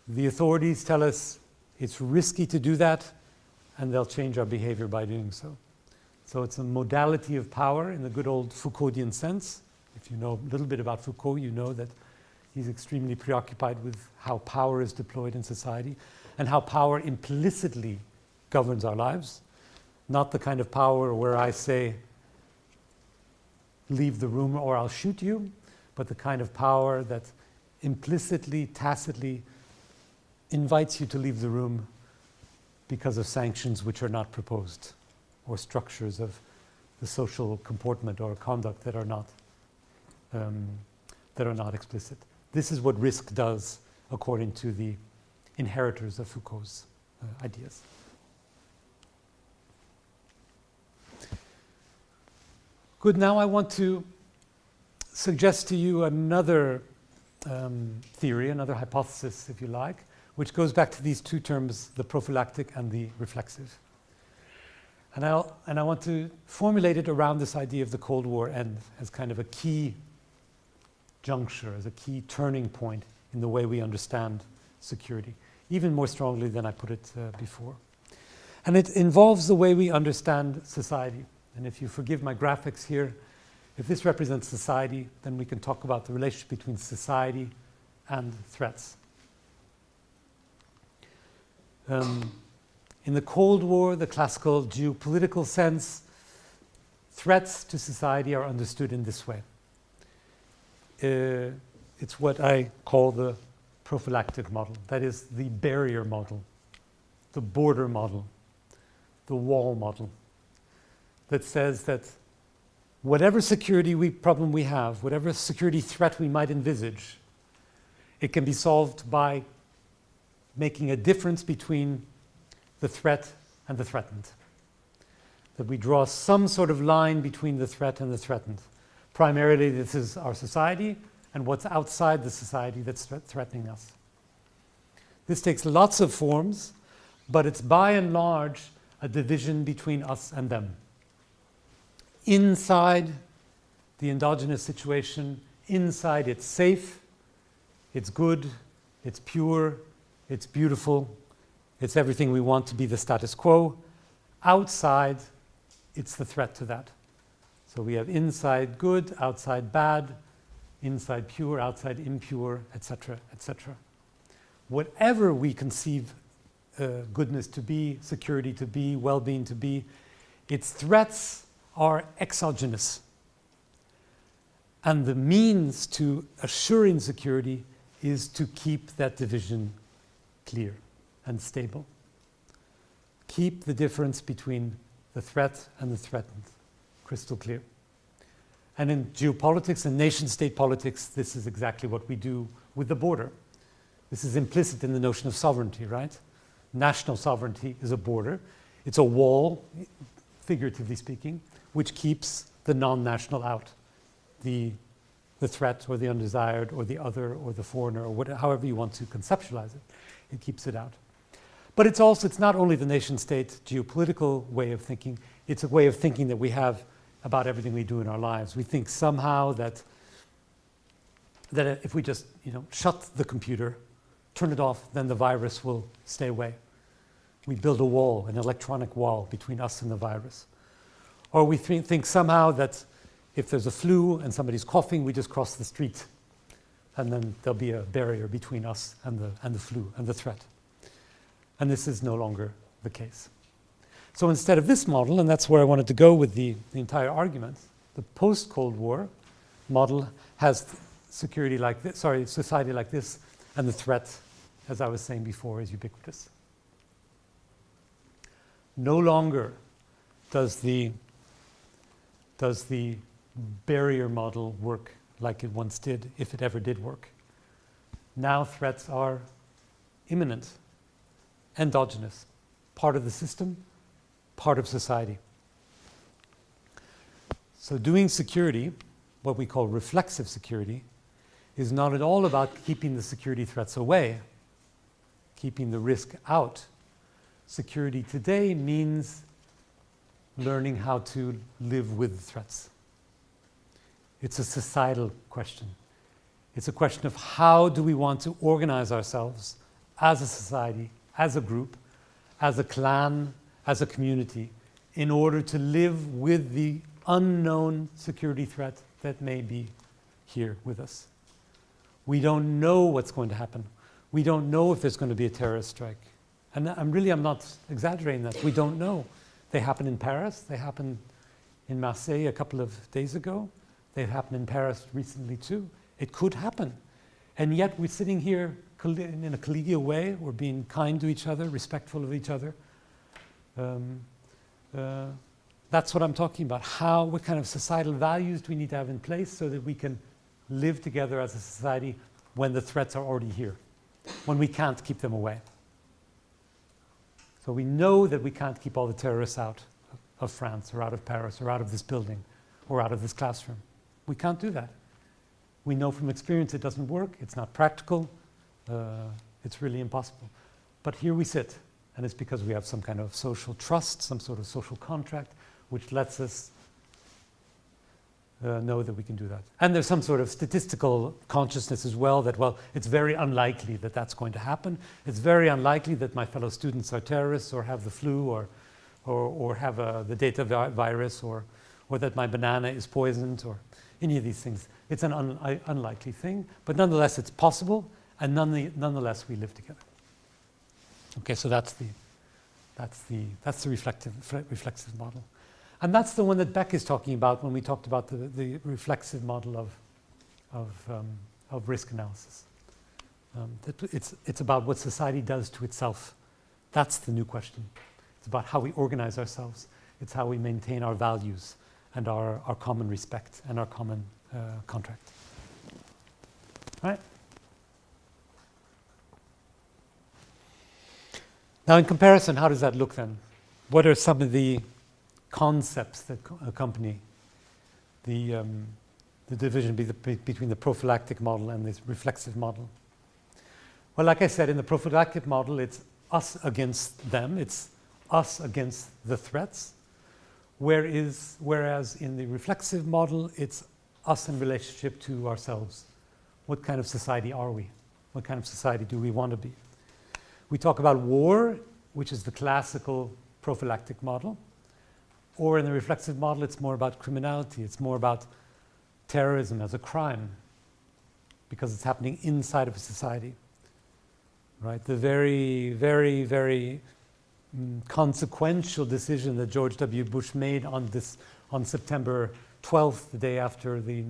The authorities tell us it's risky to do that, and they'll change our behavior by doing so. So it's a modality of power in the good old Foucauldian sense. If you know a little bit about Foucault, you know that he's extremely preoccupied with how power is deployed in society and how power implicitly governs our lives. Not the kind of power where I say, leave the room or I'll shoot you, but the kind of power that implicitly, tacitly invites you to leave the room because of sanctions which are not proposed, or structures of the social comportment or conduct that are not explicit. This is what risk does according to the inheritors of Foucault's ideas. Good, now I want to suggest to you another theory, another hypothesis, if you like, which goes back to these two terms, the prophylactic and the reflexive. And I want to formulate it around this idea of the Cold War end as kind of a key juncture, as a key turning point in the way we understand security, even more strongly than I put it before. And it involves the way we understand society. And if you forgive my graphics here, if this represents society, then we can talk about the relationship between society and threats. In the Cold War, the classical geopolitical sense, threats to society are understood in this way. It's what I call the prophylactic model. That is the barrier model, the border model, the wall model, that says that whatever security problem we have, whatever security threat we might envisage, it can be solved by making a difference between the threat and the threatened. That we draw some sort of line between the threat and the threatened. Primarily, this is our society and what's outside the society that's threatening us. This takes lots of forms, but it's by and large a division between us and them. Inside the endogenous situation, inside it's safe, it's good, it's pure, it's beautiful, it's everything we want to be the status quo. Outside, it's the threat to that. So we have inside good, outside bad, inside pure, outside impure, etc., etc. Whatever we conceive goodness to be, security to be, well-being to be, its threats are exogenous. And the means to assuring security is to keep that division clear and stable. Keep the difference between the threat and the threatened crystal clear. And in geopolitics and nation-state politics, this is exactly what we do with the border. This is implicit in the notion of sovereignty, right? National sovereignty is a border. It's a wall, figuratively speaking, which keeps the non-national out. The threat or the undesired or the other or the foreigner or whatever, however you want to conceptualize it, it keeps it out. But it's not only the nation-state geopolitical way of thinking, it's a way of thinking that we have about everything we do in our lives. We think somehow that if we just shut the computer, turn it off, then the virus will stay away. We build a wall, an electronic wall between us and the virus. Or we think somehow that if there's a flu and somebody's coughing, we just cross the street, and then there'll be a barrier between us and the flu and the threat. And this is no longer the case. So instead of this model, and that's where I wanted to go with the entire argument, the post-Cold War model has society like this, and the threat, as I was saying before, is ubiquitous. No longer does the barrier model work like it once did, if it ever did work. Now threats are imminent, endogenous, part of the system, part of society. So doing security, what we call reflexive security, is not at all about keeping the security threats away, keeping the risk out. Security today means learning how to live with threats. It's a societal question. It's a question of how do we want to organize ourselves as a society, as a group, as a clan, as a community, in order to live with the unknown security threat that may be here with us. We don't know what's going to happen. We don't know if there's going to be a terrorist strike. And I'm not exaggerating that. We don't know. They happened in Paris. They happened in Marseille a couple of days ago. They happened in Paris recently too. It could happen. And yet we're sitting here in a collegial way. We're being kind to each other, respectful of each other. That's what I'm talking about. What kind of societal values do we need to have in place so that we can live together as a society when the threats are already here, when we can't keep them away. So we know that we can't keep all the terrorists out of France or out of Paris or out of this building or out of this classroom. We can't do that. We know from experience it doesn't work, it's not practical, it's really impossible. But here we sit, and it's because we have some kind of social trust, some sort of social contract, which lets us know that we can do that. And there's some sort of statistical consciousness as well that, well, it's very unlikely that that's going to happen. It's very unlikely that my fellow students are terrorists or have the flu or have the data virus or that my banana is poisoned or any of these things. It's an unlikely thing, but nonetheless it's possible, and nonetheless we live together. Okay, so that's the reflexive model. And that's the one that Beck is talking about when we talked about the reflexive model of risk analysis. It's about what society does to itself. That's the new question. It's about how we organize ourselves. It's how we maintain our values and our common respect and our common contract. Right? Now, in comparison, how does that look then? What are some of the concepts that accompany the division between the prophylactic model and this reflexive model? Well, like I said, in the prophylactic model, it's us against them. It's us against the threats. Whereas in the reflexive model, it's us in relationship to ourselves. What kind of society are we? What kind of society do we want to be? We talk about war, which is the classical prophylactic model. Or in the reflexive model, it's more about criminality. It's more about terrorism as a crime because it's happening inside of a society. Right? The very, very, very consequential decision that George W. Bush made on September 12th, the day after the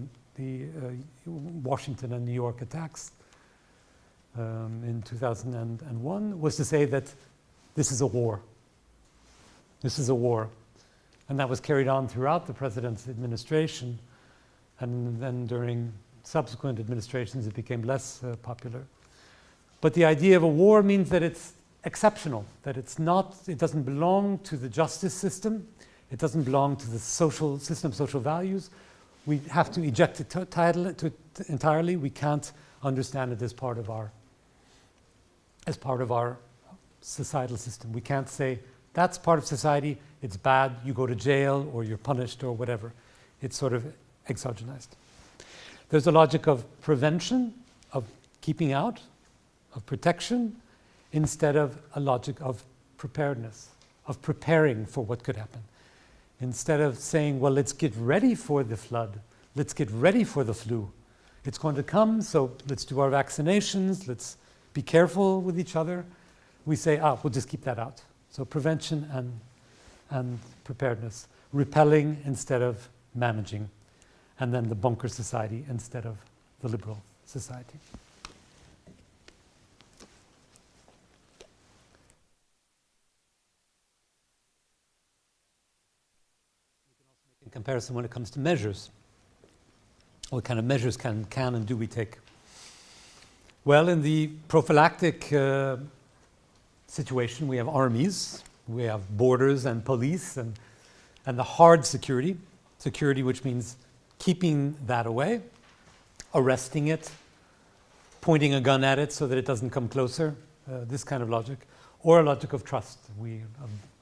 Washington and New York attacks in 2001, was to say that this is a war. This is a war. And that was carried on throughout the president's administration, and then during subsequent administrations it became less popular. But the idea of a war means that it's exceptional, that it doesn't belong to the justice system, it doesn't belong to the social system, social values. We have to eject it entirely. We can't understand it as part of our societal system. We can't say, that's part of society, it's bad, you go to jail or you're punished or whatever. It's sort of exogenized. There's a logic of prevention, of keeping out, of protection, instead of a logic of preparedness, of preparing for what could happen. Instead of saying, well, let's get ready for the flood, let's get ready for the flu. It's going to come, so let's do our vaccinations, let's be careful with each other. We say, we'll just keep that out. So prevention and preparedness, repelling instead of managing, and then the bunker society instead of the liberal society. In comparison, when it comes to measures, what kind of measures can and do we take? Well, in the prophylactic situation, we have armies, we have borders and police, and the hard security which means keeping that away, arresting it, pointing a gun at it so that it doesn't come closer, this kind of logic, or a logic of trust,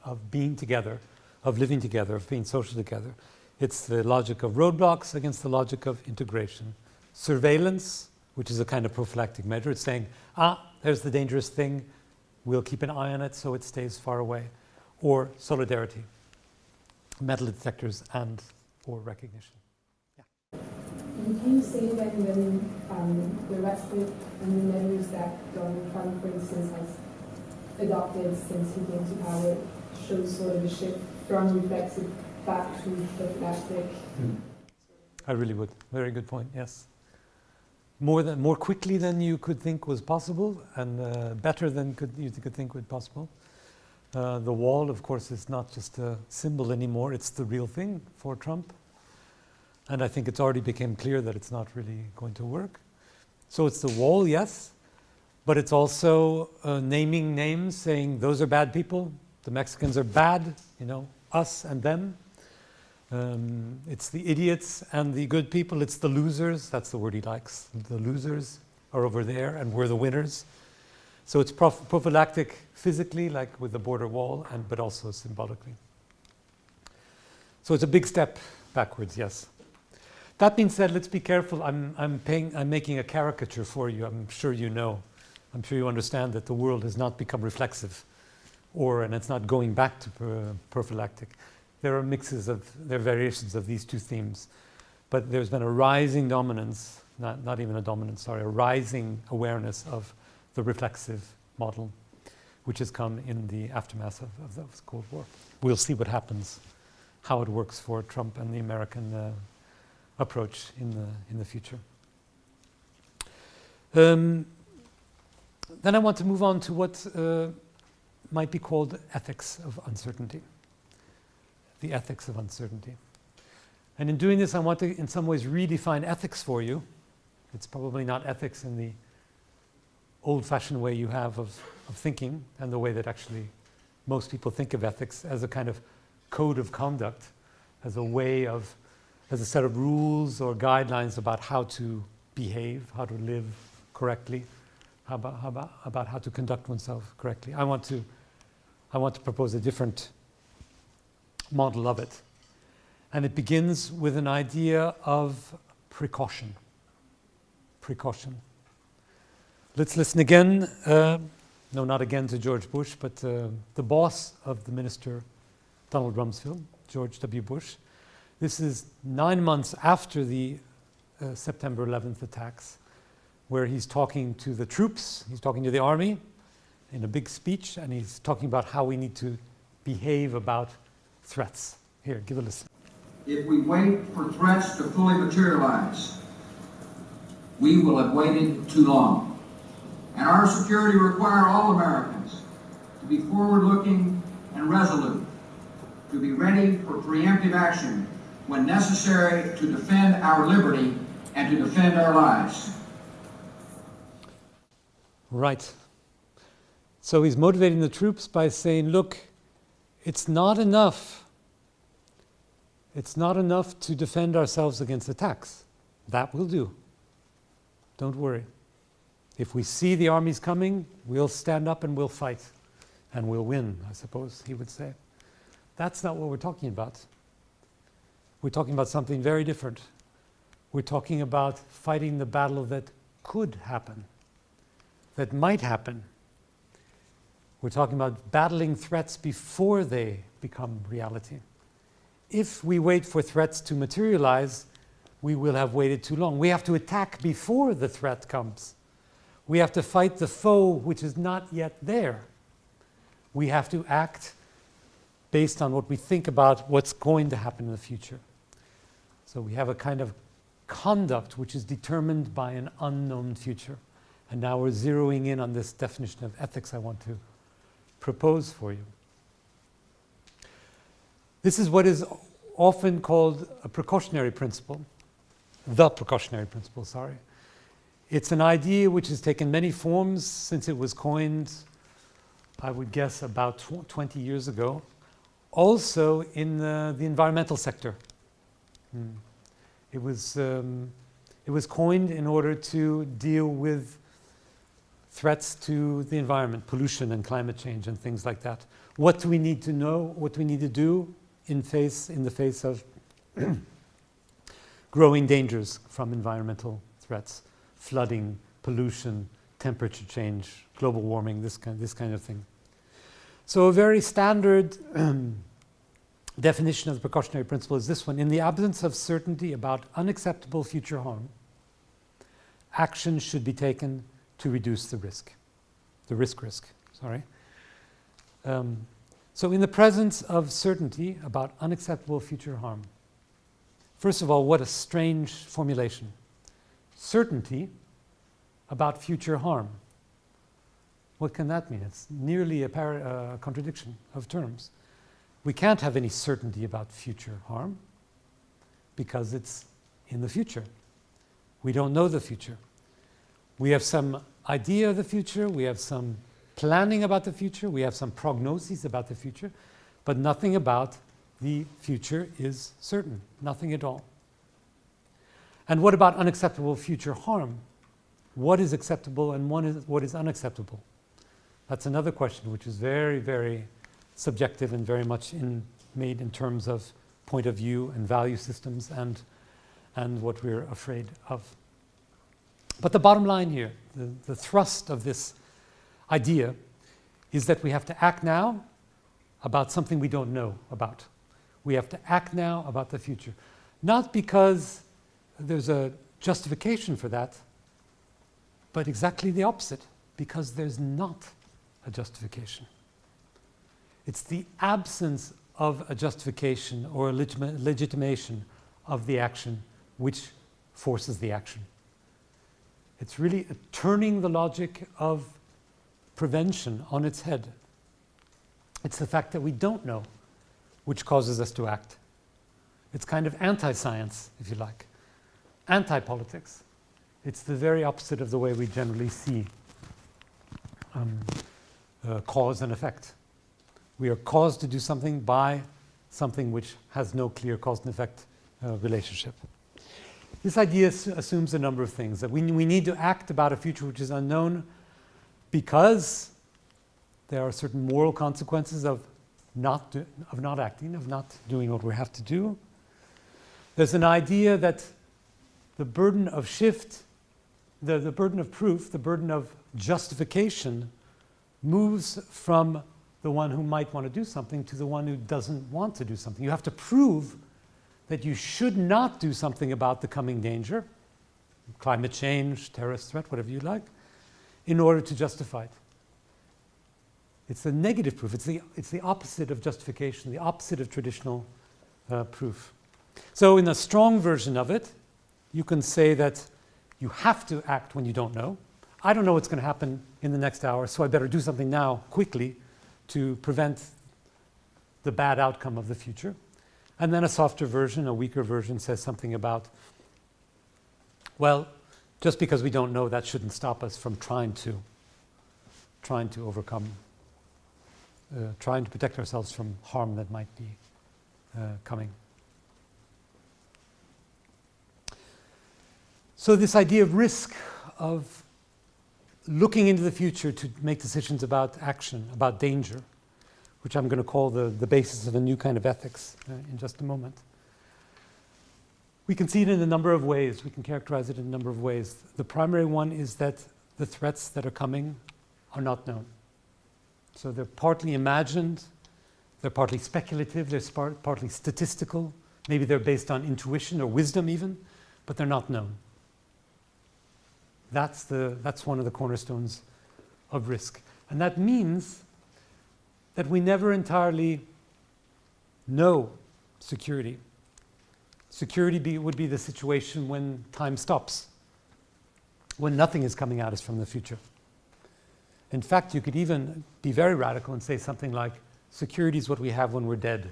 of being together, of living together, of being social together. It's the logic of roadblocks against the logic of integration. Surveillance, which is a kind of prophylactic measure, it's saying, there's the dangerous thing, we'll keep an eye on it so it stays far away. Or solidarity, metal detectors and or recognition. Yeah. And can you say that when the rhetoric and the measures that Donald Trump, for instance, has adopted since he came to power shows sort of a shift from reflexive back to prophylactic? I really would. Very good point, yes. More quickly than you could think was possible, and better than you could think was possible. The wall, of course, is not just a symbol anymore, it's the real thing for Trump. And I think it's already become clear that it's not really going to work. So it's the wall, yes, but it's also naming names, saying those are bad people, the Mexicans are bad, us and them. It's the idiots and the good people. It's the losers. That's the word he likes. The losers are over there, and we're the winners. So it's prophylactic physically, like with the border wall, but also symbolically. So it's a big step backwards, yes. That being said, let's be careful. I'm making a caricature for you. I'm sure you know. I'm sure you understand that the world has not become reflexive, and it's not going back to prophylactic. There are variations of these two themes, but there's been a rising dominance, not even a dominance, sorry, a rising awareness of the reflexive model, which has come in the aftermath of the Cold War. We'll see what happens, how it works for Trump and the American approach in the future. Then I want to move on to what might be called ethics of uncertainty. The ethics of uncertainty. And in doing this, I want to, in some ways, redefine ethics for you. It's probably not ethics in the old-fashioned way you have of thinking, and the way that actually most people think of ethics as a kind of code of conduct, as a set of rules or guidelines about how to behave, how to live correctly, about how to conduct oneself correctly. I want to propose a different model of it. And it begins with an idea of precaution. Precaution. Let's listen again, no, not again to George Bush, but the boss of the minister, Donald Rumsfeld, George W. Bush. This is 9 months after the September 11th attacks, where he's talking to the troops, he's talking to the army in a big speech, and he's talking about how we need to behave about threats. Here, give a listen. If we wait for threats to fully materialize, we will have waited too long. And our security requires all Americans to be forward-looking and resolute, to be ready for preemptive action when necessary to defend our liberty and to defend our lives. Right. So he's motivating the troops by saying, look, it's not enough. It's not enough to defend ourselves against attacks. That will do. Don't worry. If we see the armies coming, we'll stand up and we'll fight. And we'll win, I suppose he would say. That's not what we're talking about. We're talking about something very different. We're talking about fighting the battle that could happen, that might happen. We're talking about battling threats before they become reality. If we wait for threats to materialize, we will have waited too long. We have to attack before the threat comes. We have to fight the foe which is not yet there. We have to act based on what we think about what's going to happen in the future. So we have a kind of conduct which is determined by an unknown future. And now we're zeroing in on this definition of ethics I want to propose for you. This is what is often called a precautionary principle, the precautionary principle, sorry. It's an idea which has taken many forms since it was coined, I would guess, about 20 years ago, also in the environmental sector. It was coined in order to deal with threats to the environment, pollution and climate change and things like that. What do we need to know? What do we need to do in the face of growing dangers from environmental threats? Flooding, pollution, temperature change, global warming, this kind of thing. So a very standard definition of the precautionary principle is this one. In the absence of certainty about unacceptable future harm, action should be taken to reduce the risk. So in the presence of certainty about unacceptable future harm, first of all, what a strange formulation. Certainty about future harm. What can that mean? It's nearly a contradiction of terms. We can't have any certainty about future harm because it's in the future. We don't know the future. We have some idea of the future, we have some planning about the future, we have some prognoses about the future, but nothing about the future is certain, nothing at all. And what about unacceptable future harm? What is acceptable and what is unacceptable? That's another question which is very, very subjective and very much made in terms of point of view and value systems and what we're afraid of. But the bottom line here, the thrust of this idea is that we have to act now about something we don't know about. We have to act now about the future. Not because there's a justification for that, but exactly the opposite, because there's not a justification. It's the absence of a justification or a legitimation of the action which forces the action. It's really turning the logic of prevention on its head. It's the fact that we don't know which causes us to act. It's kind of anti-science, if you like, anti-politics. It's the very opposite of the way we generally see cause and effect. We are caused to do something by something which has no clear cause and effect relationship. This idea assumes a number of things, that we need to act about a future which is unknown because there are certain moral consequences of not acting, of not doing what we have to do. There's an idea that the burden of shift, the burden of proof, the burden of justification moves from the one who might want to do something to the one who doesn't want to do something. You have to prove that you should not do something about the coming danger, climate change, terrorist threat, whatever you like, in order to justify it. It's the negative proof. It's the opposite of justification, the opposite of traditional proof. So in a strong version of it, you can say that you have to act when you don't know. I don't know what's going to happen in the next hour, so I better do something now, quickly, to prevent the bad outcome of the future. And then a softer version, a weaker version, says something about, well, just because we don't know, that shouldn't stop us from trying to overcome, trying to protect ourselves from harm that might be coming. So this idea of risk, of looking into the future to make decisions about action, about danger, which I'm going to call the basis of a new kind of ethics in just a moment. We can see it in a number of ways. We can characterize it in a number of ways. The primary one is that the threats that are coming are not known. So they're partly imagined, they're partly speculative, they're partly statistical, maybe they're based on intuition or wisdom even, but they're not known. That's one of the cornerstones of risk. And that means that we never entirely know security. Security would be the situation when time stops, when nothing is coming at us from the future. In fact, you could even be very radical and say something like, security is what we have when we're dead,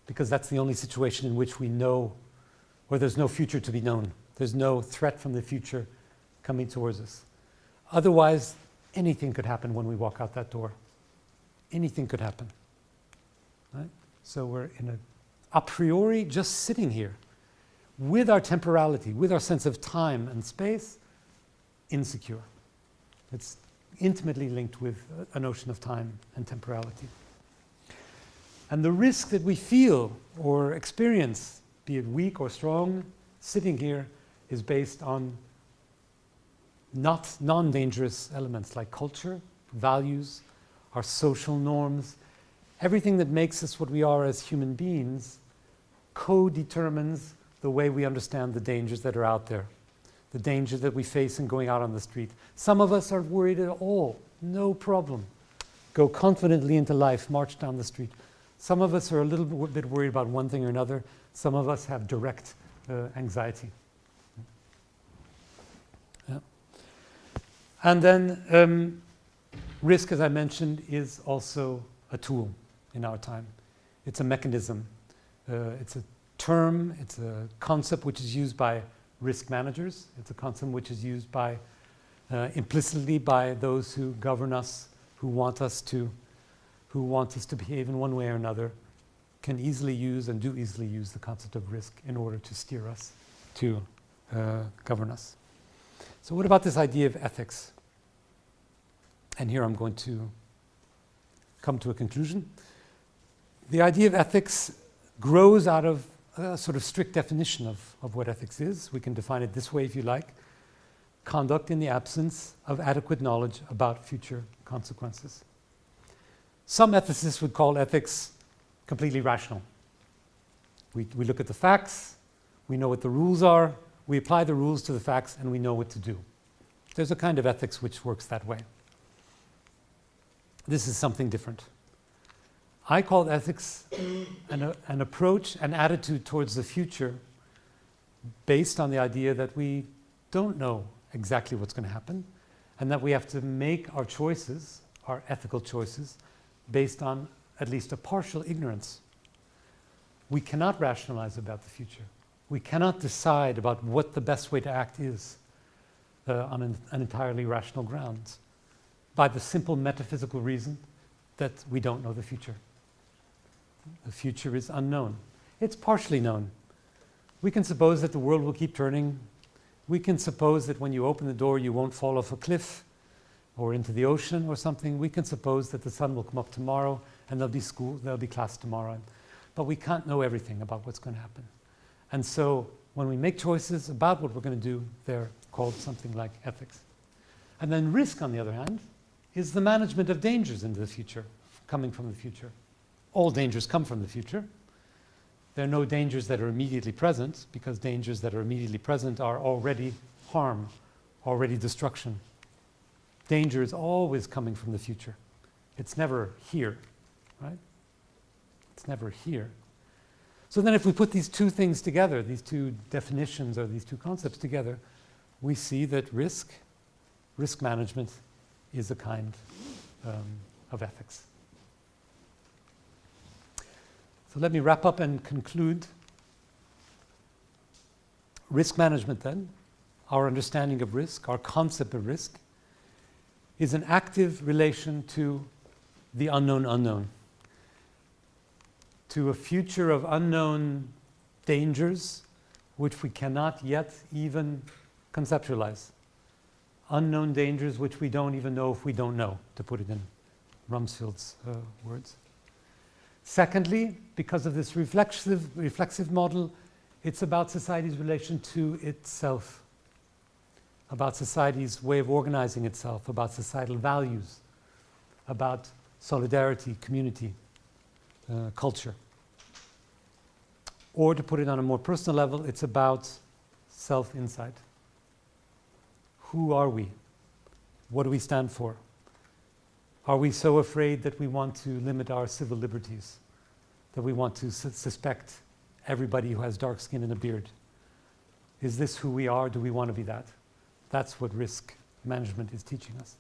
because that's the only situation in which we know, where there's no future to be known. There's no threat from the future coming towards us. Otherwise, anything could happen when we walk out that door. Anything could happen. Right? So we're a priori just sitting here with our temporality, with our sense of time and space, insecure. It's intimately linked with a notion of time and temporality. And the risk that we feel or experience, be it weak or strong, sitting here is based on not non-dangerous elements like culture, values, our social norms. Everything that makes us what we are as human beings co-determines the way we understand the dangers that are out there, the danger that we face in going out on the street. Some of us are worried at all, no problem. Go confidently into life, march down the street. Some of us are a little bit worried about one thing or another. Some of us have direct anxiety. Yeah. And then risk, as I mentioned, is also a tool in our time. It's a mechanism. It's a term, it's a concept which is used by risk managers. It's a concept which is used by implicitly by those who govern us, who want us to behave in one way or another. can easily use and do easily use the concept of risk in order to steer us, to govern us. So what about this idea of ethics? And here I'm going to come to a conclusion. The idea of ethics grows out of a sort of strict definition of what ethics is. We can define it this way if you like. Conduct in the absence of adequate knowledge about future consequences. Some ethicists would call ethics completely rational. We look at the facts, we know what the rules are, we apply the rules to the facts, and we know what to do. There's a kind of ethics which works that way. This is something different. I call ethics an approach, an attitude towards the future based on the idea that we don't know exactly what's going to happen, and that we have to make our choices, our ethical choices, based on at least a partial ignorance. We cannot rationalize about the future. We cannot decide about what the best way to act is on an entirely rational grounds by the simple metaphysical reason that we don't know the future. The future is unknown. It's partially known. We can suppose that the world will keep turning. We can suppose that when you open the door you won't fall off a cliff or into the ocean or something. We can suppose that the sun will come up tomorrow and there'll be class tomorrow. But we can't know everything about what's going to happen. And so when we make choices about what we're going to do, they're called something like ethics. And then risk, on the other hand, is the management of dangers into the future, coming from the future. All dangers come from the future. There are no dangers that are immediately present, because dangers that are immediately present are already harm, already destruction. Danger is always coming from the future. It's never here, right? It's never here. So then if we put these two things together, these two definitions or these two concepts together, we see that risk management is a kind of ethics. So let me wrap up and conclude. Risk management then, our understanding of risk, our concept of risk, is an active relation to the unknown unknown, to a future of unknown dangers which we cannot yet even conceptualize. Unknown dangers which we don't even know if we don't know, to put it in Rumsfeld's words. Secondly, because of this reflexive model, it's about society's relation to itself, about society's way of organizing itself, about societal values, about solidarity, community, culture. Or to put it on a more personal level, it's about self-insight. Who are we? What do we stand for? Are we so afraid that we want to limit our civil liberties, that we want to suspect everybody who has dark skin and a beard? Is this who we are? Do we want to be that? That's what risk management is teaching us.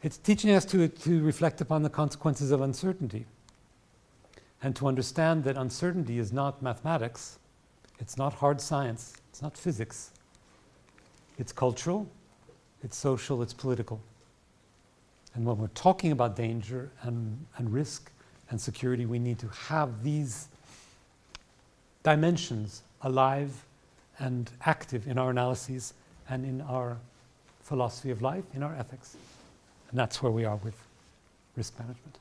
It's teaching us to reflect upon the consequences of uncertainty and to understand that uncertainty is not mathematics, it's not hard science, it's not physics. It's cultural, it's social, it's political. And when we're talking about danger and risk and security, we need to have these dimensions alive and active in our analyses and in our philosophy of life, in our ethics. And that's where we are with risk management.